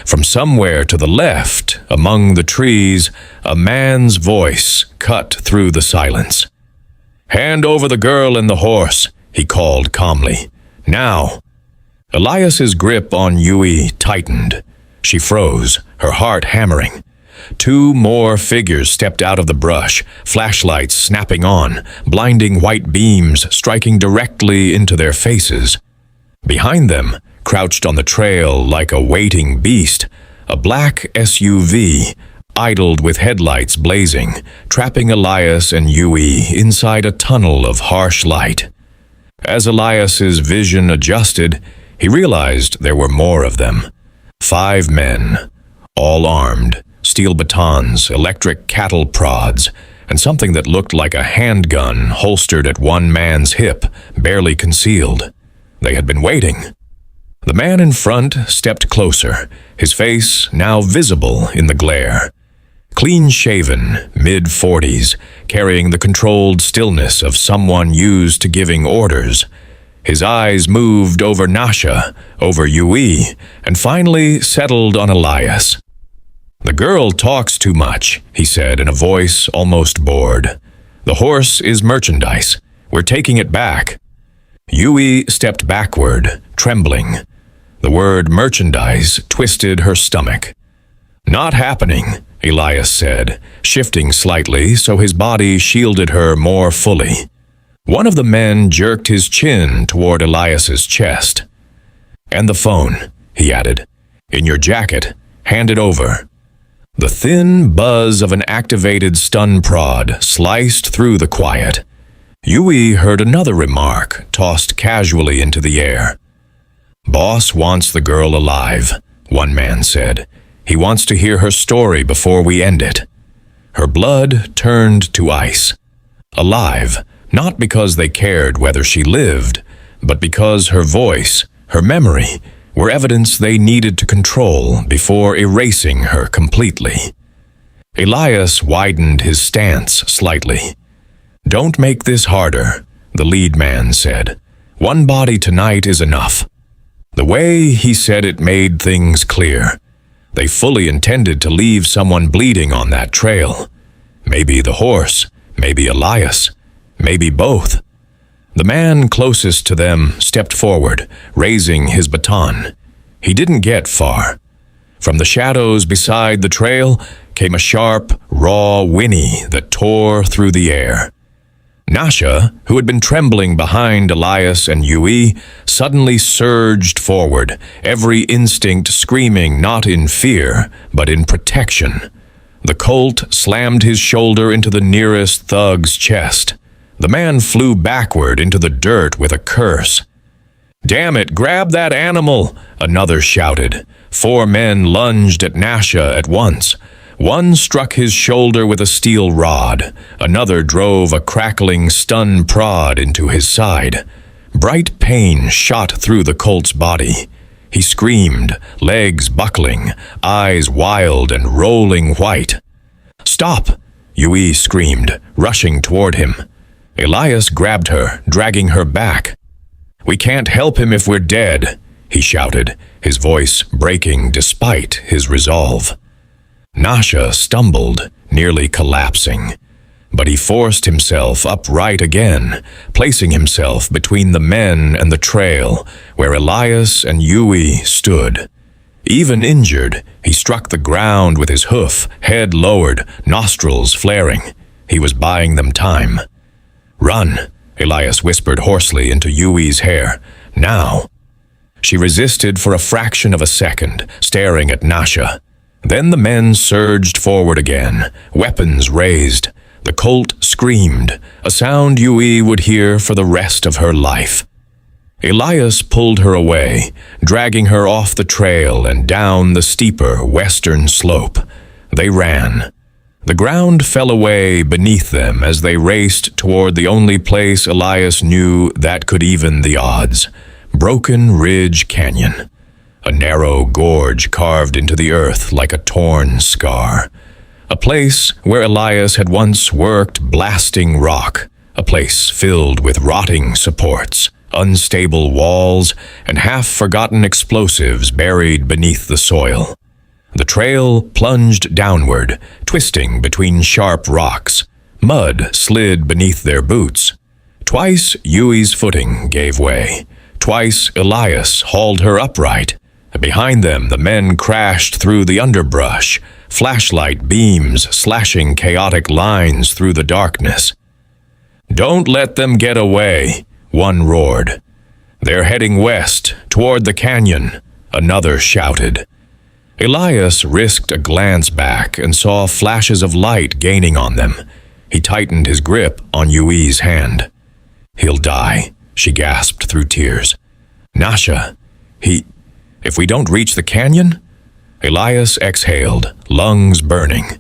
From somewhere to the left, among the trees, a man's voice cut through the silence. "Hand over the girl and the horse," he called calmly. "Now." Elias's grip on Yui tightened. She froze, her heart hammering. Two more figures stepped out of the brush, flashlights snapping on, blinding white beams striking directly into their faces. Behind them, crouched on the trail like a waiting beast, a black SUV, idled with headlights blazing, trapping Elias and Yui inside a tunnel of harsh light. As Elias's vision adjusted, he realized there were more of them. 5 men, all armed, steel batons, electric cattle prods, and something that looked like a handgun holstered at one man's hip, barely concealed. They had been waiting. The man in front stepped closer, his face now visible in the glare. Clean-shaven, mid-40s, carrying the controlled stillness of someone used to giving orders. His eyes moved over Nasha, over Yui, and finally settled on Elias. "The girl talks too much," he said in a voice almost bored. "The horse is merchandise. We're taking it back." Yui stepped backward, trembling. The word merchandise twisted her stomach. "Not happening," Elias said, shifting slightly so his body shielded her more fully. One of the men jerked his chin toward Elias's chest. "And the phone," he added. "In your jacket. Hand it over." The thin buzz of an activated stun prod sliced through the quiet. Yui heard another remark tossed casually into the air. "Boss wants the girl alive," one man said. "He wants to hear her story before we end it." Her blood turned to ice. Alive, not because they cared whether she lived, but because her voice, her memory, were evidence they needed to control before erasing her completely. Elias widened his stance slightly. "Don't make this harder," the lead man said. "One body tonight is enough." The way he said it made things clear. They fully intended to leave someone bleeding on that trail. Maybe the horse, maybe Elias, maybe both. The man closest to them stepped forward, raising his baton. He didn't get far. From the shadows beside the trail came a sharp, raw whinny that tore through the air. Nasha, who had been trembling behind Elias and Yui, suddenly surged forward, every instinct screaming not in fear, but in protection. The Colt slammed his shoulder into the nearest thug's chest. The man flew backward into the dirt with a curse. "Damn it, grab that animal!" another shouted. 4 men lunged at Nasha at once. One struck his shoulder with a steel rod. Another drove a crackling stun prod into his side. Bright pain shot through the Colt's body. He screamed, legs buckling, eyes wild and rolling white. "Stop!" Yui screamed, rushing toward him. Elias grabbed her, dragging her back. "We can't help him if we're dead," he shouted, his voice breaking despite his resolve. Nasha stumbled, nearly collapsing, but he forced himself upright again, placing himself between the men and the trail, where Elias and Yui stood. Even injured, he struck the ground with his hoof, head lowered, nostrils flaring. He was buying them time. "Run," Elias whispered hoarsely into Yui's hair. "Now." She resisted for a fraction of a second, staring at Nasha. Then the men surged forward again, weapons raised. The Colt screamed, a sound Yui would hear for the rest of her life. Elias pulled her away, dragging her off the trail and down the steeper western slope. They ran. The ground fell away beneath them as they raced toward the only place Elias knew that could even the odds: Broken Ridge Canyon, a narrow gorge carved into the earth like a torn scar. A place where Elias had once worked blasting rock, a place filled with rotting supports, unstable walls, and half-forgotten explosives buried beneath the soil. The trail plunged downward, twisting between sharp rocks. Mud slid beneath their boots. Twice Yui's footing gave way. Twice Elias hauled her upright. Behind them, the men crashed through the underbrush, flashlight beams slashing chaotic lines through the darkness. "Don't let them get away," one roared. "They're heading west, toward the canyon," another shouted. Elias risked a glance back and saw flashes of light gaining on them. He tightened his grip on Yui's hand. "He'll die," she gasped through tears. "Nasha, if we don't reach the canyon?" Elias exhaled, lungs burning.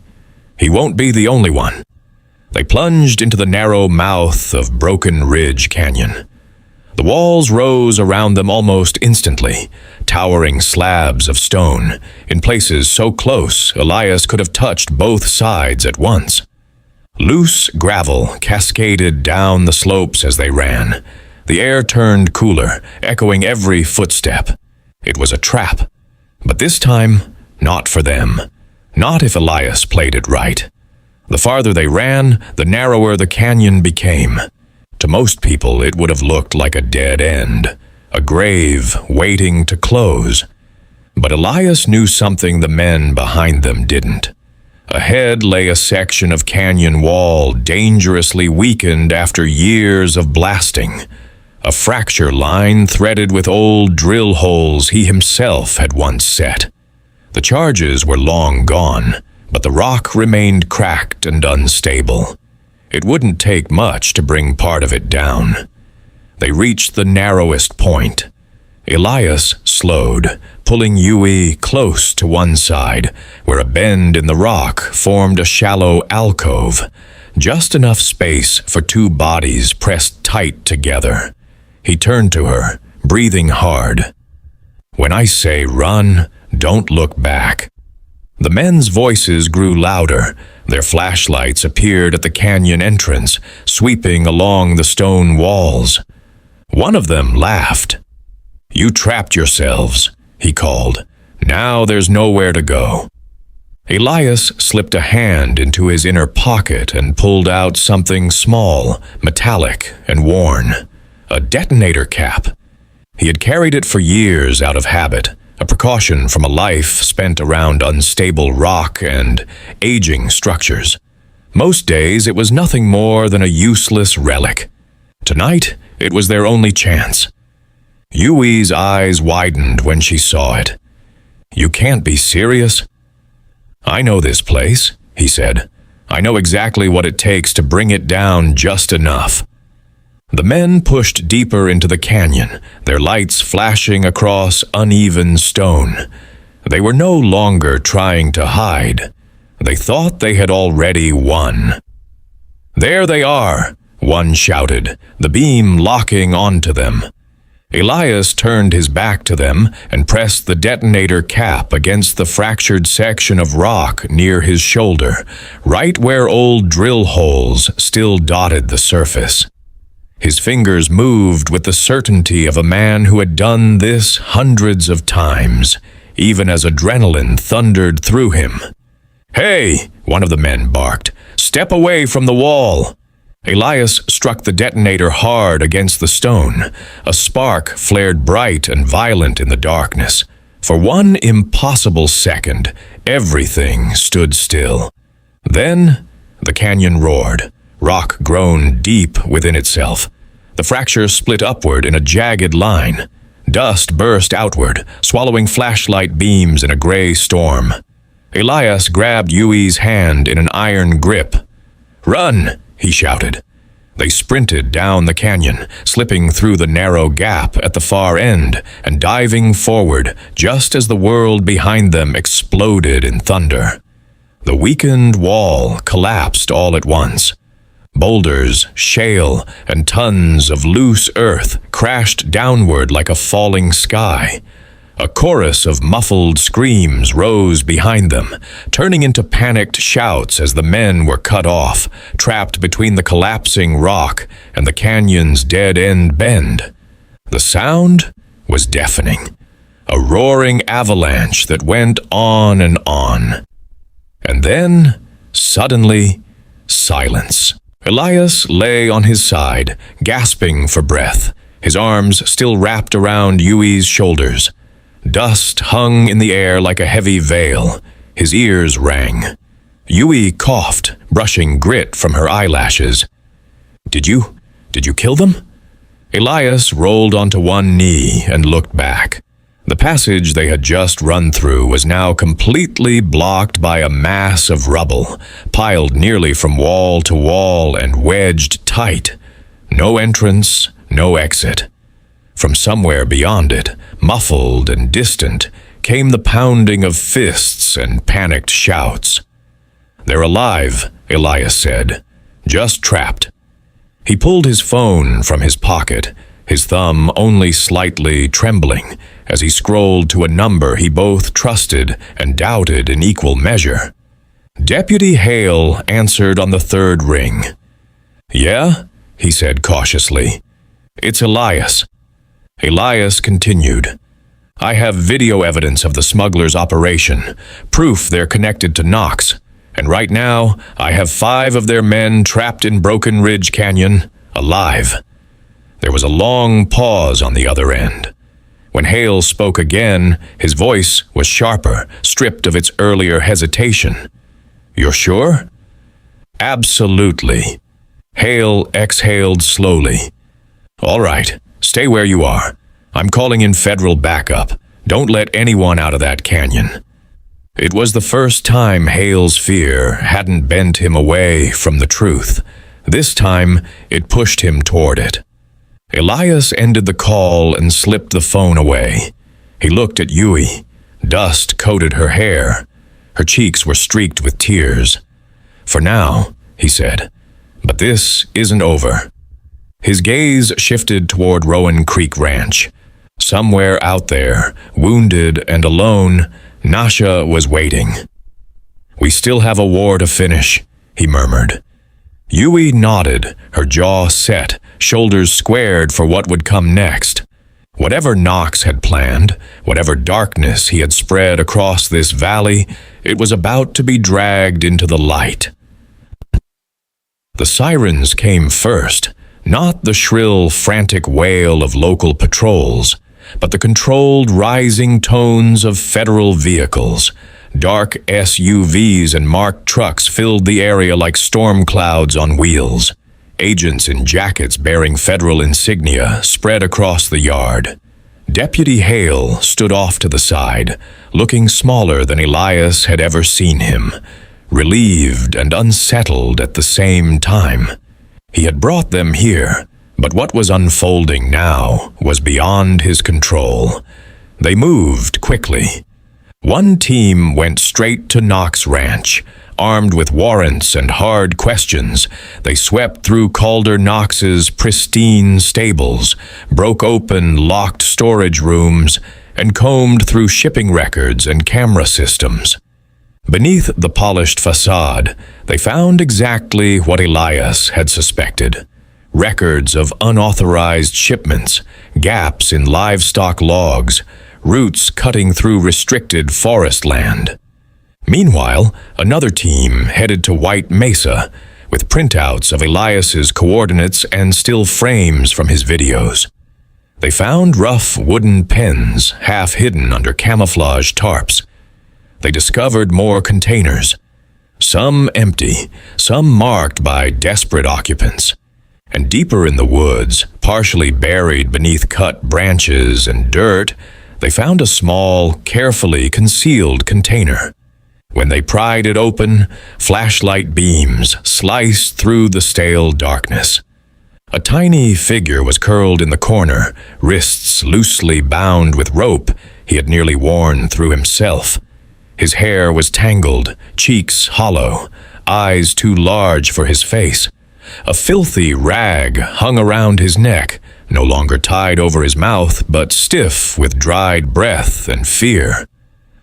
"He won't be the only one." They plunged into the narrow mouth of Broken Ridge Canyon. The walls rose around them almost instantly, towering slabs of stone, in places so close Elias could have touched both sides at once. Loose gravel cascaded down the slopes as they ran. The air turned cooler, echoing every footstep. It was a trap, but this time, not for them. Not if Elias played it right. The farther they ran, the narrower the canyon became. To most people, it would have looked like a dead end, a grave waiting to close. But Elias knew something the men behind them didn't. Ahead lay a section of canyon wall dangerously weakened after years of blasting. A fracture line threaded with old drill holes he himself had once set. The charges were long gone, but the rock remained cracked and unstable. It wouldn't take much to bring part of it down. They reached the narrowest point. Elias slowed, pulling Yui close to one side, where a bend in the rock formed a shallow alcove, just enough space for two bodies pressed tight together. He turned to her, breathing hard. "When I say run, don't look back." The men's voices grew louder. Their flashlights appeared at the canyon entrance, sweeping along the stone walls. One of them laughed. "You trapped yourselves," he called. "Now there's nowhere to go." Elias slipped a hand into his inner pocket and pulled out something small, metallic, and worn. A detonator cap. He had carried it for years out of habit, a precaution from a life spent around unstable rock and aging structures. Most days it was nothing more than a useless relic. Tonight, it was their only chance. Yui's eyes widened when she saw it. "You can't be serious." "I know this place," he said. "I know exactly what it takes to bring it down just enough." The men pushed deeper into the canyon, their lights flashing across uneven stone. They were no longer trying to hide. They thought they had already won. "There they are," one shouted, the beam locking onto them. Elias turned his back to them and pressed the detonator cap against the fractured section of rock near his shoulder, right where old drill holes still dotted the surface. His fingers moved with the certainty of a man who had done this hundreds of times, even as adrenaline thundered through him. "Hey!" one of the men barked. "Step away from the wall!" Elias struck the detonator hard against the stone. A spark flared bright and violent in the darkness. For one impossible second, everything stood still. Then the canyon roared. Rock groaned deep within itself. The fracture split upward in a jagged line. Dust burst outward, swallowing flashlight beams in a gray storm. Elias grabbed Yui's hand in an iron grip. "Run!" he shouted. They sprinted down the canyon, slipping through the narrow gap at the far end and diving forward just as the world behind them exploded in thunder. The weakened wall collapsed all at once. Boulders, shale, and tons of loose earth crashed downward like a falling sky. A chorus of muffled screams rose behind them, turning into panicked shouts as the men were cut off, trapped between the collapsing rock and the canyon's dead-end bend. The sound was deafening, a roaring avalanche that went on and on. And then, suddenly, silence. Elias lay on his side, gasping for breath, his arms still wrapped around Yui's shoulders. Dust hung in the air like a heavy veil. His ears rang. Yui coughed, brushing grit from her eyelashes. Did you kill them?" Elias rolled onto one knee and looked back. The passage they had just run through was now completely blocked by a mass of rubble, piled nearly from wall to wall and wedged tight. No entrance, no exit. From somewhere beyond it, muffled and distant, came the pounding of fists and panicked shouts. "They're alive," Elias said. "Just trapped." He pulled his phone from his pocket, his thumb only slightly trembling, as he scrolled to a number he both trusted and doubted in equal measure. Deputy Hale answered on the third ring. "Yeah?" he said cautiously. "It's Elias." Elias continued. "I have video evidence of the smugglers' operation, proof they're connected to Knox, and right now I have 5 of their men trapped in Broken Ridge Canyon, alive." There was a long pause on the other end. When Hale spoke again, his voice was sharper, stripped of its earlier hesitation. "You're sure?" "Absolutely." Hale exhaled slowly. "All right. Stay where you are. I'm calling in federal backup. Don't let anyone out of that canyon." It was the first time Hale's fear hadn't bent him away from the truth. This time, it pushed him toward it. Elias ended the call and slipped the phone away. He looked at Yui. Dust coated her hair. Her cheeks were streaked with tears. "For now," he said, "but this isn't over." His gaze shifted toward Rowan Creek Ranch. Somewhere out there, wounded and alone, Nasha was waiting. "We still have a war to finish," he murmured. Yui nodded, her jaw set, shoulders squared for what would come next. Whatever Knox had planned, whatever darkness he had spread across this valley, it was about to be dragged into the light. The sirens came first. Not the shrill, frantic wail of local patrols, but the controlled, rising tones of federal vehicles. Dark SUVs and marked trucks filled the area like storm clouds on wheels. Agents in jackets bearing federal insignia spread across the yard. Deputy Hale stood off to the side, looking smaller than Elias had ever seen him, relieved and unsettled at the same time. He had brought them here, but what was unfolding now was beyond his control. They moved quickly. One team went straight to Knox Ranch. Armed with warrants and hard questions, they swept through Calder Knox's pristine stables, broke open locked storage rooms, and combed through shipping records and camera systems. Beneath the polished facade, they found exactly what Elias had suspected. Records of unauthorized shipments, gaps in livestock logs, routes cutting through restricted forest land. Meanwhile, another team headed to White Mesa, with printouts of Elias's coordinates and still frames from his videos. They found rough wooden pens, half hidden under camouflage tarps. They discovered more containers, some empty, some marked by desperate occupants. And deeper in the woods, partially buried beneath cut branches and dirt, they found a small, carefully concealed container. When they pried it open, flashlight beams sliced through the stale darkness. A tiny figure was curled in the corner, wrists loosely bound with rope he had nearly worn through himself. His hair was tangled, cheeks hollow, eyes too large for his face. A filthy rag hung around his neck, no longer tied over his mouth, but stiff with dried breath and fear.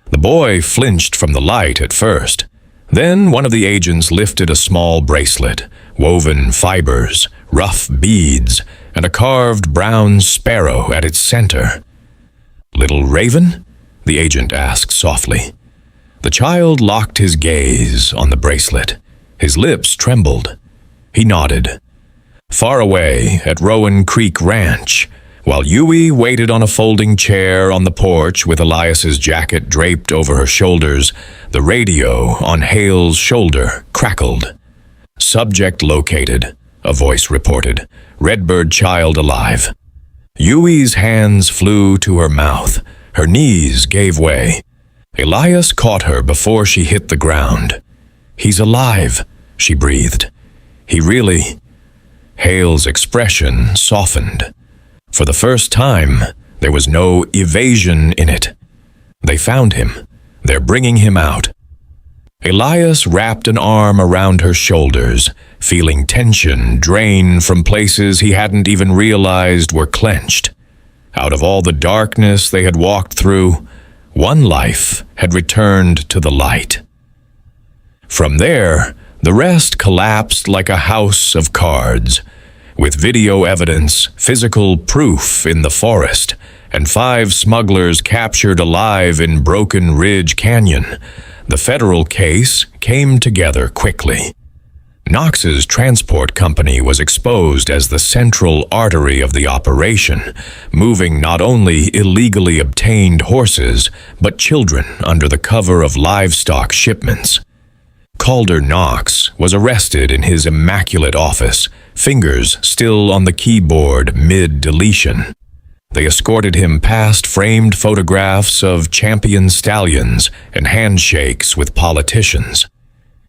The boy flinched from the light at first. Then one of the agents lifted a small bracelet, woven fibers, rough beads, and a carved brown sparrow at its center. "Little raven?" the agent asked softly. The child locked his gaze on the bracelet. His lips trembled. He nodded. Far away at Rowan Creek Ranch, while Yui waited on a folding chair on the porch with Elias's jacket draped over her shoulders, the radio on Hale's shoulder crackled. "Subject located," a voice reported. "Redbird child alive." Yui's hands flew to her mouth. Her knees gave way. Elias caught her before she hit the ground. "He's alive," she breathed. "He really—" Hale's expression softened. For the first time, there was no evasion in it. They found him. They're bringing him out. Elias wrapped an arm around her shoulders, feeling tension drain from places he hadn't even realized were clenched. Out of all the darkness they had walked through, one life had returned to the light. From there, the rest collapsed like a house of cards. With video evidence, physical proof in the forest, and 5 smugglers captured alive in Broken Ridge Canyon, the federal case came together quickly. Knox's transport company was exposed as the central artery of the operation, moving not only illegally obtained horses, but children under the cover of livestock shipments. Calder Knox was arrested in his immaculate office, fingers still on the keyboard mid-deletion. They escorted him past framed photographs of champion stallions and handshakes with politicians.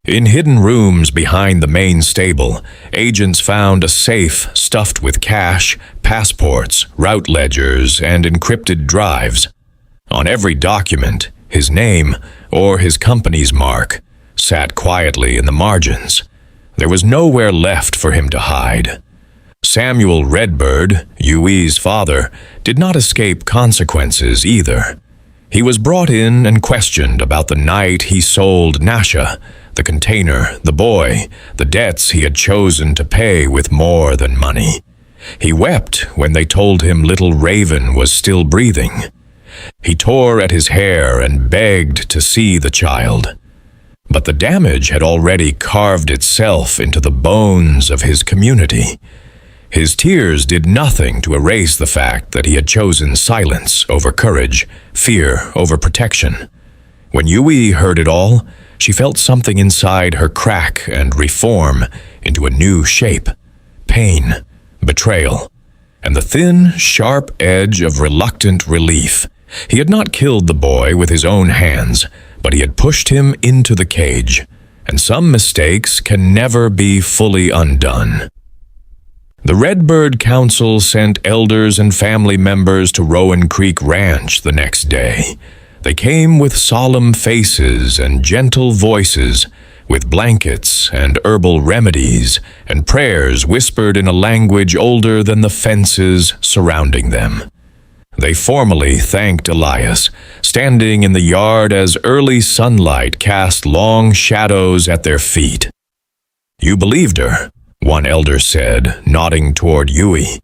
In hidden rooms behind the main stable, agents found a safe stuffed with cash, passports, route ledgers, and encrypted drives. On every document, his name, or his company's mark, sat quietly in the margins. There was nowhere left for him to hide. Samuel Redbird, Yui's father, did not escape consequences either. He was brought in and questioned about the night he sold Nasha, the container, the boy, the debts he had chosen to pay with more than money. He wept when they told him little Raven was still breathing. He tore at his hair and begged to see the child. But the damage had already carved itself into the bones of his community. His tears did nothing to erase the fact that he had chosen silence over courage, fear over protection. When Yui heard it all, she felt something inside her crack and reform into a new shape. Pain, betrayal, and the thin, sharp edge of reluctant relief. He had not killed the boy with his own hands, but he had pushed him into the cage, and some mistakes can never be fully undone. The Redbird Council sent elders and family members to Rowan Creek Ranch the next day. They came with solemn faces and gentle voices, with blankets and herbal remedies and prayers whispered in a language older than the fences surrounding them. They formally thanked Elias, standing in the yard as early sunlight cast long shadows at their feet. "You believed her," one elder said, nodding toward Yui,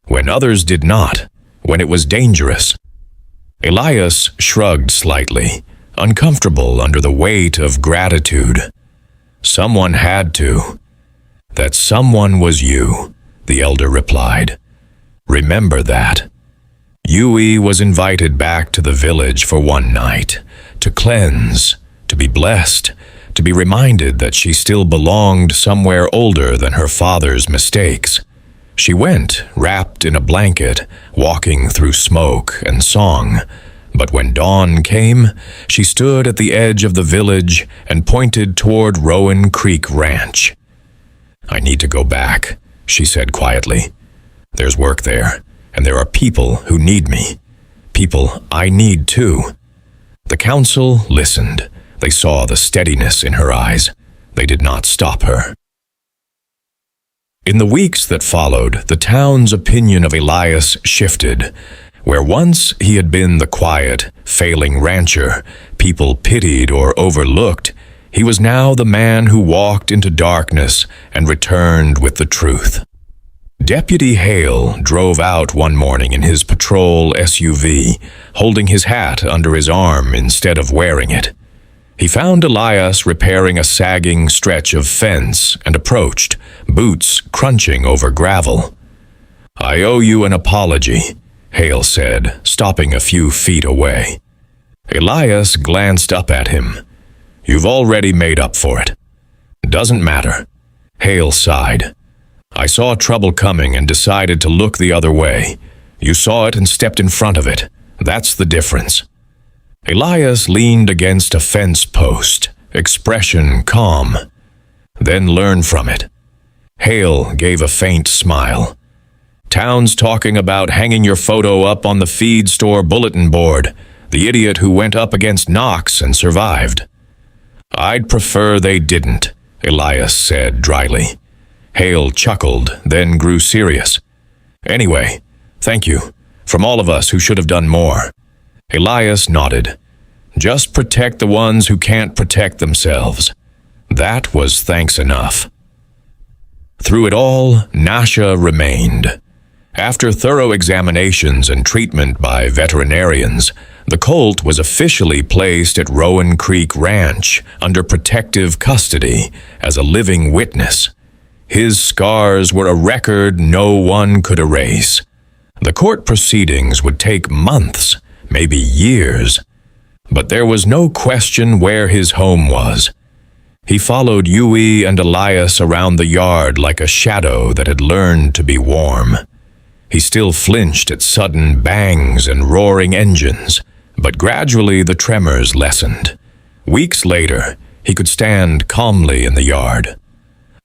"when others did not, when it was dangerous." Elias shrugged slightly, uncomfortable under the weight of gratitude. "Someone had to." "That someone was you," the elder replied. "Remember that." Yui was invited back to the village for one night, to cleanse, to be blessed, to be reminded that she still belonged somewhere older than her father's mistakes. She went, wrapped in a blanket, walking through smoke and song. But when dawn came, she stood at the edge of the village and pointed toward Rowan Creek Ranch. "I need to go back," she said quietly. "There's work there, and there are people who need me. People I need too." The council listened. They saw the steadiness in her eyes. They did not stop her. In the weeks that followed, the town's opinion of Elias shifted. Where once he had been the quiet, failing rancher people pitied or overlooked, he was now the man who walked into darkness and returned with the truth. Deputy Hale drove out one morning in his patrol SUV, holding his hat under his arm instead of wearing it. He found Elias repairing a sagging stretch of fence and approached, boots crunching over gravel. "I owe you an apology," Hale said, stopping a few feet away. Elias glanced up at him. "You've already made up for it." "Doesn't matter." Hale sighed. "I saw trouble coming and decided to look the other way. You saw it and stepped in front of it. That's the difference." Elias leaned against a fence post, expression calm. "Then learn from it." Hale gave a faint smile. "Town's talking about hanging your photo up on the feed store bulletin board, the idiot who went up against Knox and survived." "I'd prefer they didn't," Elias said dryly. Hale chuckled, then grew serious. "Anyway, thank you, from all of us who should have done more." Elias nodded. "Just protect the ones who can't protect themselves." That was thanks enough. Through it all, Nasha remained. After thorough examinations and treatment by veterinarians, the Colt was officially placed at Rowan Creek Ranch under protective custody as a living witness. His scars were a record no one could erase. The court proceedings would take months, maybe years. But there was no question where his home was. He followed Yui and Elias around the yard like a shadow that had learned to be warm. He still flinched at sudden bangs and roaring engines, but gradually the tremors lessened. Weeks later, he could stand calmly in the yard.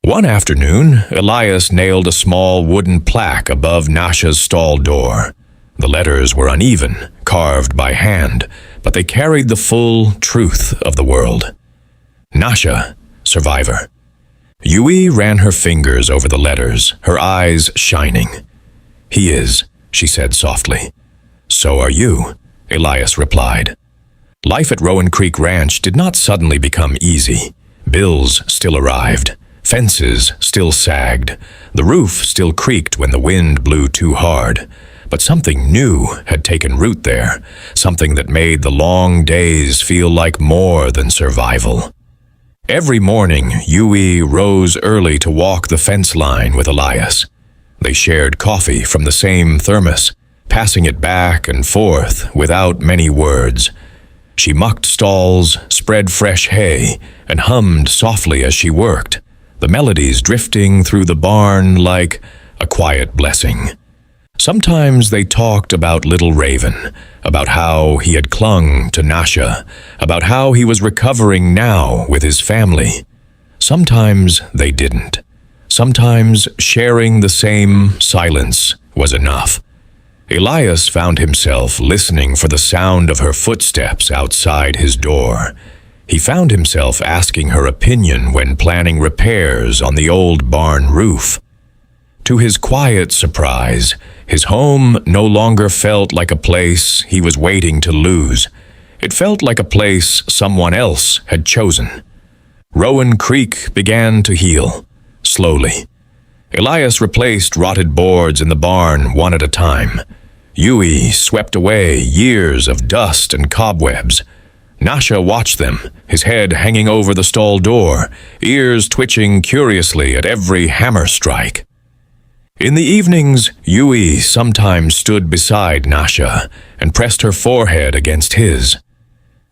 One afternoon, Elias nailed a small wooden plaque above Nasha's stall door. The letters were uneven, carved by hand, but they carried the full truth of the world. Nasha, survivor. Yui ran her fingers over the letters, her eyes shining. "He is," she said softly. "So are you," Elias replied. Life at Rowan Creek Ranch did not suddenly become easy. Bills still arrived. Fences still sagged. The roof still creaked when the wind blew too hard. But something new had taken root there, something that made the long days feel like more than survival. Every morning, Yui rose early to walk the fence line with Elias. They shared coffee from the same thermos, passing it back and forth without many words. She mucked stalls, spread fresh hay, and hummed softly as she worked, the melodies drifting through the barn like a quiet blessing. Sometimes they talked about little Raven, about how he had clung to Nasha, about how he was recovering now with his family. Sometimes they didn't. Sometimes sharing the same silence was enough. Elias found himself listening for the sound of her footsteps outside his door. He found himself asking her opinion when planning repairs on the old barn roof. To his quiet surprise, his home no longer felt like a place he was waiting to lose. It felt like a place someone else had chosen. Rowan Creek began to heal, slowly. Elias replaced rotted boards in the barn one at a time. Yui swept away years of dust and cobwebs. Nasha watched them, his head hanging over the stall door, ears twitching curiously at every hammer strike. In the evenings, Yui sometimes stood beside Nasha and pressed her forehead against his.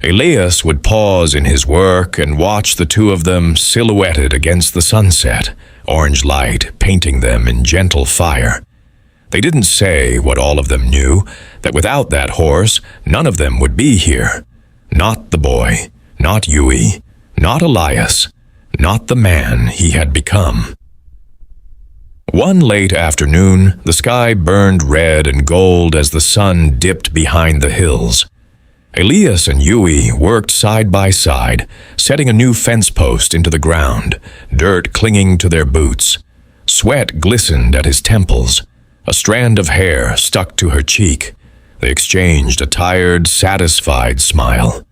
Elias would pause in his work and watch the two of them silhouetted against the sunset, orange light painting them in gentle fire. They didn't say what all of them knew, that without that horse, none of them would be here. Not the boy, not Yui, not Elias, not the man he had become. One late afternoon, the sky burned red and gold as the sun dipped behind the hills. Elias and Yui worked side by side, setting a new fence post into the ground, dirt clinging to their boots. Sweat glistened at his temples. A strand of hair stuck to her cheek. They exchanged a tired, satisfied smile.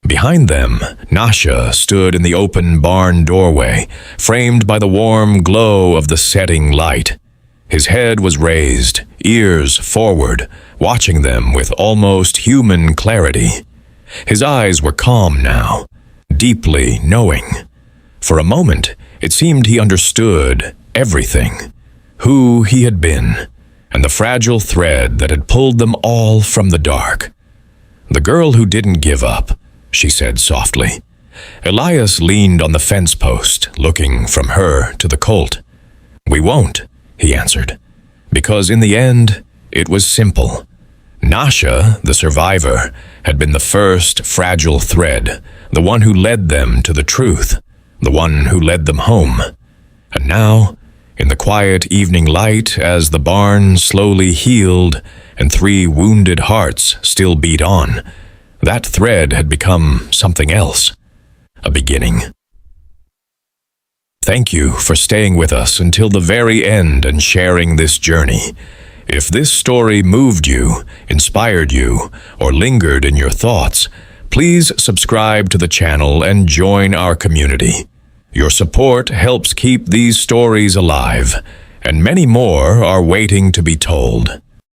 Behind them, Nasha stood in the open barn doorway, framed by the warm glow of the setting light. His head was raised, ears forward, watching them with almost human clarity. His eyes were calm now, deeply knowing. For a moment, it seemed he understood everything, who he had been, and the fragile thread that had pulled them all from the dark. "The girl who didn't give up," she said softly. Elias leaned on the fence post, looking from her to the Colt. "We won't," he answered, "because in the end, it was simple. Nasha, the survivor, had been the first fragile thread, the one who led them to the truth, the one who led them home. And now, in the quiet evening light, as the barn slowly healed and 3 wounded hearts still beat on, that thread had become something else, a beginning. Thank you for staying with us until the very end and sharing this journey. If this story moved you, inspired you, or lingered in your thoughts, please subscribe to the channel and join our community. Your support helps keep these stories alive, and many more are waiting to be told.